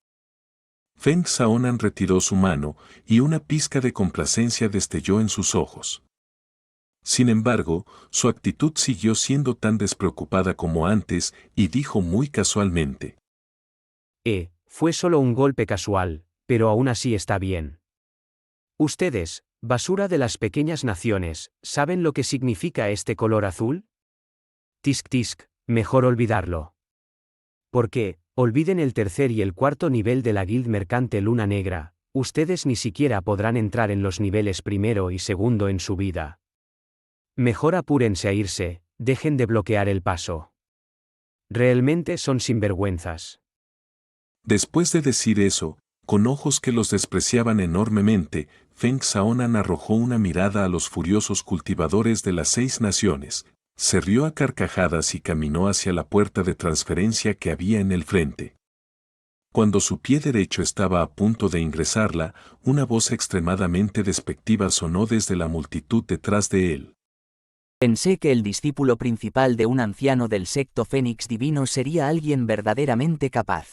[SPEAKER 1] Feng Saonan retiró su mano, y una pizca de complacencia destelló en sus ojos. Sin embargo, su actitud siguió siendo tan despreocupada como antes, y dijo muy casualmente.
[SPEAKER 8] Fue solo un golpe casual, pero aún así está bien. Ustedes, basura de las pequeñas naciones, ¿saben lo que significa este color azul? Tisk tisk, mejor olvidarlo. Porque, olviden el tercer y el cuarto nivel de la Guild Mercante Luna Negra, ustedes ni siquiera podrán entrar en los niveles primero y segundo en su vida. Mejor apúrense a irse, dejen de bloquear el paso. Realmente son sinvergüenzas.
[SPEAKER 1] Después de decir eso, con ojos que los despreciaban enormemente, Feng Saonan arrojó una mirada a los furiosos cultivadores de las 6 naciones, se rió a carcajadas y caminó hacia la puerta de transferencia que había en el frente. Cuando su pie derecho estaba a punto de ingresarla, una voz extremadamente despectiva sonó desde la multitud detrás de él.
[SPEAKER 3] Pensé que el discípulo principal de un anciano del secto Fénix Divino sería alguien verdaderamente capaz.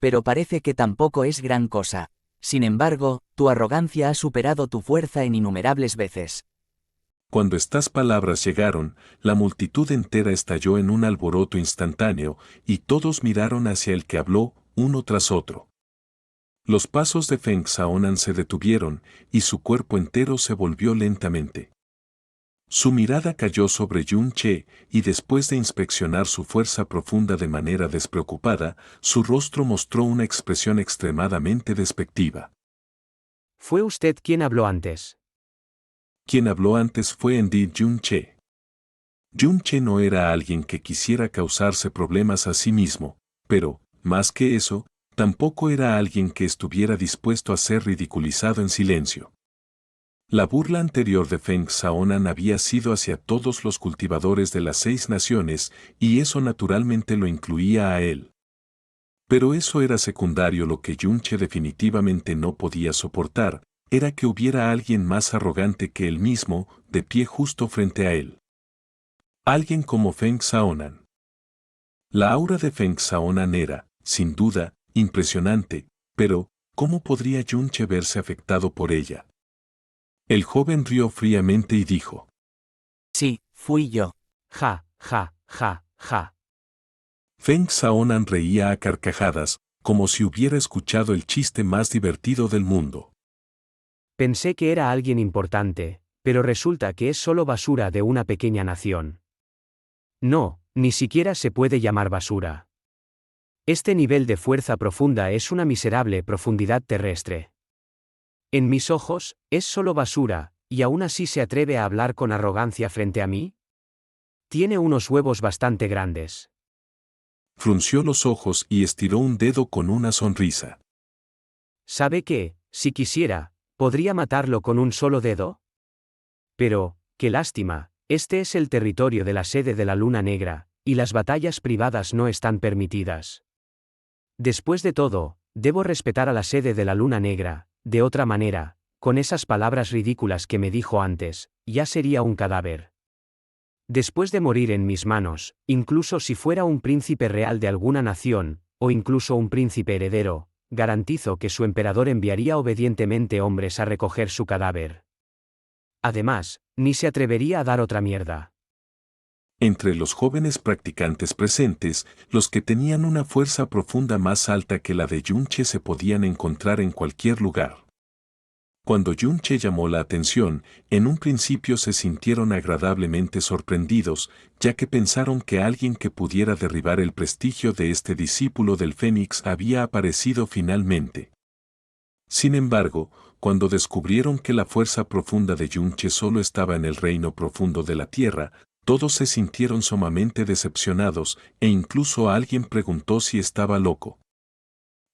[SPEAKER 3] Pero parece que tampoco es gran cosa. Sin embargo, tu arrogancia ha superado tu fuerza en innumerables veces.
[SPEAKER 1] Cuando estas palabras llegaron, la multitud entera estalló en un alboroto instantáneo, y todos miraron hacia el que habló, uno tras otro. Los pasos de Feng Xiaonan se detuvieron, y su cuerpo entero se volvió lentamente. Su mirada cayó sobre Yun Che, y después de inspeccionar su fuerza profunda de manera despreocupada, su rostro mostró una expresión extremadamente despectiva.
[SPEAKER 8] ¿Fue usted quien habló antes?
[SPEAKER 1] Quien habló antes fue Endi Yun Che. Yun Che no era alguien que quisiera causarse problemas a sí mismo, pero, más que eso, tampoco era alguien que estuviera dispuesto a ser ridiculizado en silencio. La burla anterior de Feng Xiaonan había sido hacia todos los cultivadores de las 6 naciones, y eso naturalmente lo incluía a él. Pero eso era secundario. Lo que Yun Che definitivamente no podía soportar era que hubiera alguien más arrogante que él mismo, de pie justo frente a él. Alguien como Feng Xiaonan. La aura de Feng Xiaonan era, sin duda, impresionante, pero, ¿cómo podría Yun Che verse afectado por ella? El joven rió fríamente y dijo:
[SPEAKER 3] Sí, fui yo.
[SPEAKER 8] Ja, ja, ja, ja.
[SPEAKER 1] Feng Xiaonan reía a carcajadas, como si hubiera escuchado el chiste más divertido del mundo.
[SPEAKER 8] Pensé que era alguien importante, pero resulta que es solo basura de una pequeña nación. No, ni siquiera se puede llamar basura. Este nivel de fuerza profunda es una miserable profundidad terrestre. En mis ojos, es solo basura, y aún así se atreve a hablar con arrogancia frente a mí. Tiene unos huevos bastante grandes.
[SPEAKER 1] Frunció los ojos y estiró un dedo con una sonrisa.
[SPEAKER 8] ¿Sabe qué? Si quisiera, ¿podría matarlo con un solo dedo? Pero, qué lástima, este es el territorio de la sede de la Luna Negra, y las batallas privadas no están permitidas. Después de todo, debo respetar a la sede de la Luna Negra, de otra manera, con esas palabras ridículas que me dijo antes, ya sería un cadáver. Después de morir en mis manos, incluso si fuera un príncipe real de alguna nación, o incluso un príncipe heredero, garantizo que su emperador enviaría obedientemente hombres a recoger su cadáver. Además, ni se atrevería a dar otra mierda.
[SPEAKER 1] Entre los jóvenes practicantes presentes, los que tenían una fuerza profunda más alta que la de Yun Che se podían encontrar en cualquier lugar. Cuando Yun Che llamó la atención, en un principio se sintieron agradablemente sorprendidos, ya que pensaron que alguien que pudiera derribar el prestigio de este discípulo del Fénix había aparecido finalmente. Sin embargo, cuando descubrieron que la fuerza profunda de Yun Che solo estaba en el reino profundo de la tierra, todos se sintieron sumamente decepcionados, e incluso alguien preguntó si estaba loco.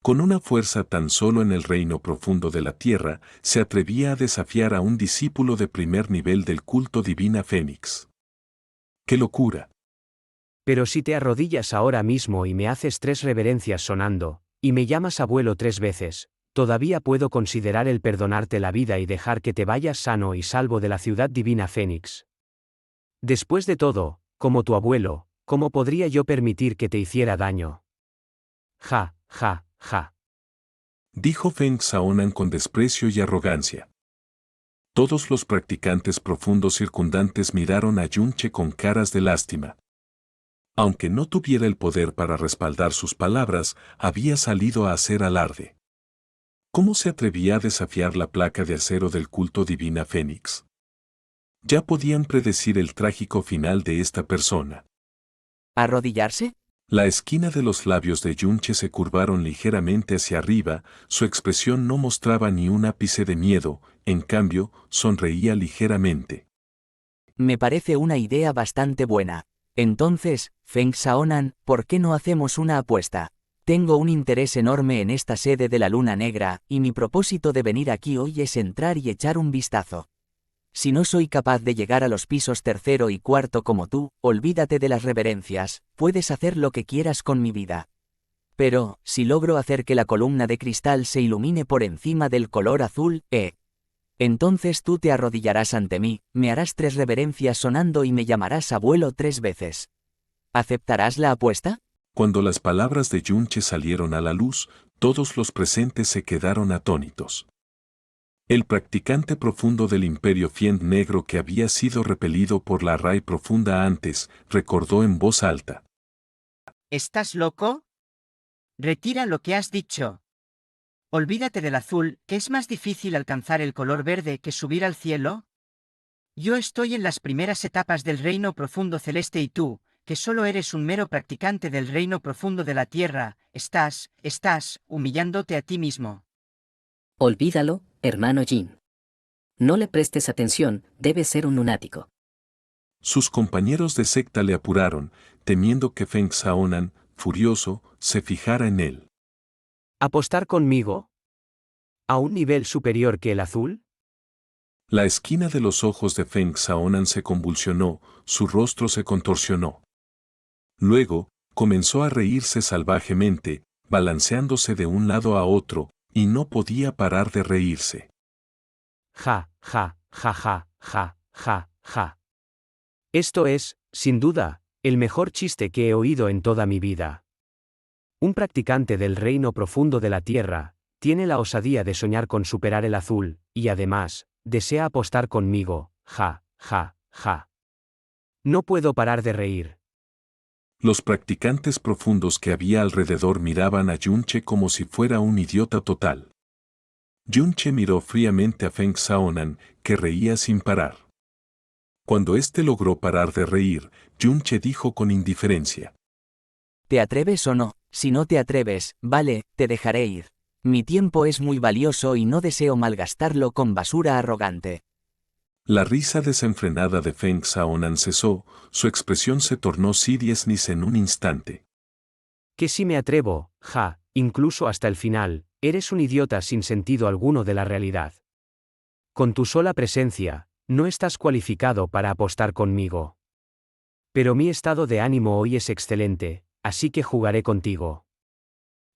[SPEAKER 1] Con una fuerza tan solo en el reino profundo de la tierra, se atrevía a desafiar a un discípulo de primer nivel del culto divina Fénix. ¡Qué locura!
[SPEAKER 8] Pero si te arrodillas ahora mismo y me haces 3 reverencias sonando, y me llamas abuelo 3 veces, todavía puedo considerar el perdonarte la vida y dejar que te vayas sano y salvo de la ciudad divina Fénix. Después de todo, como tu abuelo, ¿cómo podría yo permitir que te hiciera daño? Ja, ja, ja.
[SPEAKER 1] Dijo Feng Xiaonan con desprecio y arrogancia. Todos los practicantes profundos circundantes miraron a Yun Che con caras de lástima. Aunque no tuviera el poder para respaldar sus palabras, había salido a hacer alarde. ¿Cómo se atrevía a desafiar la placa de acero del culto divina Fénix? Ya podían predecir el trágico final de esta persona.
[SPEAKER 3] ¿Arrodillarse?
[SPEAKER 1] La esquina de los labios de Yun Che se curvaron ligeramente hacia arriba, su expresión no mostraba ni un ápice de miedo, en cambio, sonreía ligeramente.
[SPEAKER 3] Me parece una idea bastante buena. Entonces, Feng Xiaonan, ¿por qué no hacemos una apuesta? Tengo un interés enorme en esta sede de la Luna Negra, y mi propósito de venir aquí hoy es entrar y echar un vistazo. Si no soy capaz de llegar a los pisos 3º y 4º como tú, olvídate de las reverencias, puedes hacer lo que quieras con mi vida. Pero, si logro hacer que la columna de cristal se ilumine por encima del color azul, entonces tú te arrodillarás ante mí, me harás 3 reverencias sonando y me llamarás abuelo 3 veces. ¿Aceptarás la apuesta?
[SPEAKER 1] Cuando las palabras de Yunche salieron a la luz, todos los presentes se quedaron atónitos. El practicante profundo del Imperio Fiend Negro que había sido repelido por la Rai Profunda antes, recordó en voz alta.
[SPEAKER 9] ¿Estás loco? Retira lo que has dicho. Olvídate del azul, que es más difícil alcanzar el color verde que subir al cielo. Yo estoy en las primeras etapas del reino profundo celeste y tú, que solo eres un mero practicante del reino profundo de la tierra, estás humillándote a ti mismo.
[SPEAKER 7] Olvídalo, hermano Jin. No le prestes atención, debe ser un lunático.
[SPEAKER 1] Sus compañeros de secta le apuraron, temiendo que Feng Xiaonan, furioso, se fijara en él.
[SPEAKER 8] ¿Apostar conmigo? ¿A un nivel superior que el azul?
[SPEAKER 1] La esquina de los ojos de Feng Xiaonan se convulsionó, su rostro se contorsionó. Luego, comenzó a reírse salvajemente, balanceándose de un lado a otro, y no podía parar de reírse.
[SPEAKER 8] Ja, ja, ja, ja, ja, ja, ja. Esto es, sin duda, el mejor chiste que he oído en toda mi vida. Un practicante del reino profundo de la tierra, tiene la osadía de soñar con superar el azul, y además, desea apostar conmigo, ja, ja, ja. No puedo parar de reír.
[SPEAKER 1] Los practicantes profundos que había alrededor miraban a Yunche como si fuera un idiota total. Yunche miró fríamente a Feng Xiaonan, que reía sin parar. Cuando éste logró parar de reír, Yunche dijo con indiferencia.
[SPEAKER 3] ¿Te atreves o no? Si no te atreves, vale, te dejaré ir. Mi tiempo es muy valioso y no deseo malgastarlo con basura arrogante.
[SPEAKER 1] La risa desenfrenada de Feng Xiaonan cesó, su expresión se tornó siriesnis en un instante.
[SPEAKER 8] Que si me atrevo, ja, incluso hasta el final, eres un idiota sin sentido alguno de la realidad. Con tu sola presencia, no estás cualificado para apostar conmigo. Pero mi estado de ánimo hoy es excelente, así que jugaré contigo.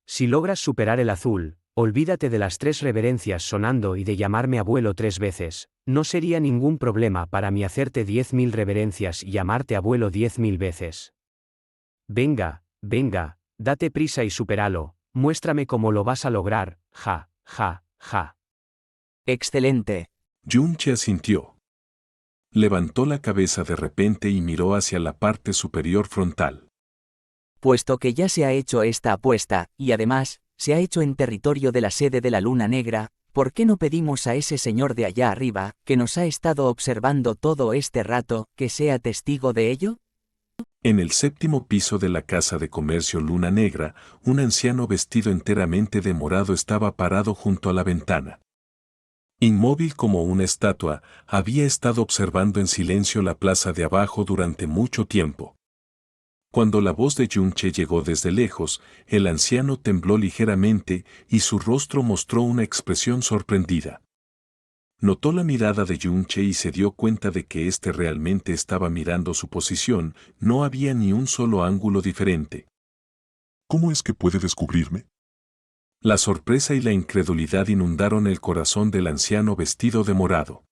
[SPEAKER 8] Si logras superar el azul, olvídate de las 3 reverencias sonando y de llamarme abuelo 3 veces, no sería ningún problema para mí hacerte 10.000 reverencias y llamarte abuelo 10.000 veces. Venga, venga, date prisa y supéralo, muéstrame cómo lo vas a lograr, ja, ja, ja.
[SPEAKER 3] Excelente.
[SPEAKER 1] Yunche asintió. Levantó la cabeza de repente y miró hacia la parte superior frontal.
[SPEAKER 3] Puesto que ya se ha hecho esta apuesta, y además, se ha hecho en territorio de la sede de la Luna Negra, ¿por qué no pedimos a ese señor de allá arriba, que nos ha estado observando todo este rato, que sea testigo de ello?
[SPEAKER 1] En el 7º piso de la Casa de Comercio Luna Negra, un anciano vestido enteramente de morado estaba parado junto a la ventana. Inmóvil como una estatua, había estado observando en silencio la plaza de abajo durante mucho tiempo. Cuando la voz de Yunche llegó desde lejos, el anciano tembló ligeramente y su rostro mostró una expresión sorprendida. Notó la mirada de Yunche y se dio cuenta de que éste realmente estaba mirando su posición, no había ni un solo ángulo diferente.
[SPEAKER 10] ¿Cómo es que puede descubrirme?
[SPEAKER 1] La sorpresa y la incredulidad inundaron el corazón del anciano vestido de morado.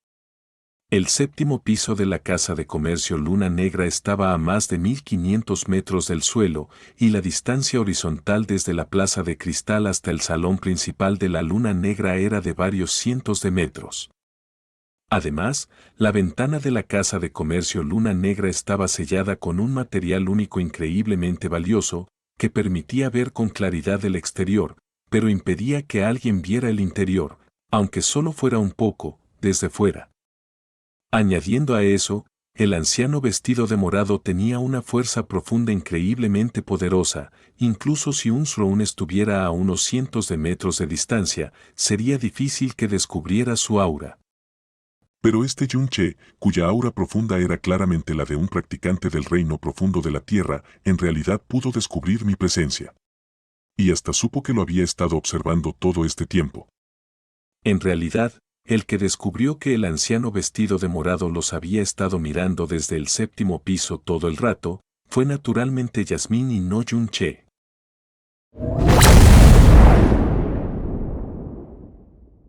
[SPEAKER 1] El 7º piso de la Casa de Comercio Luna Negra estaba a más de 1500 metros del suelo, y la distancia horizontal desde la Plaza de Cristal hasta el salón principal de la Luna Negra era de varios cientos de metros. Además, la ventana de la Casa de Comercio Luna Negra estaba sellada con un material único increíblemente valioso, que permitía ver con claridad el exterior, pero impedía que alguien viera el interior, aunque solo fuera un poco, desde fuera. Añadiendo a eso, el anciano vestido de morado tenía una fuerza profunda increíblemente poderosa, incluso si un Shroun estuviera a unos cientos de metros de distancia, sería difícil que descubriera su aura.
[SPEAKER 10] Pero este Yunche, cuya aura profunda era claramente la de un practicante del reino profundo de la tierra, en realidad pudo descubrir mi presencia. Y hasta supo que lo había estado observando todo este tiempo.
[SPEAKER 1] En realidad, el que descubrió que el anciano vestido de morado los había estado mirando desde el 7º piso todo el rato, fue naturalmente Yasmín y no Yunche.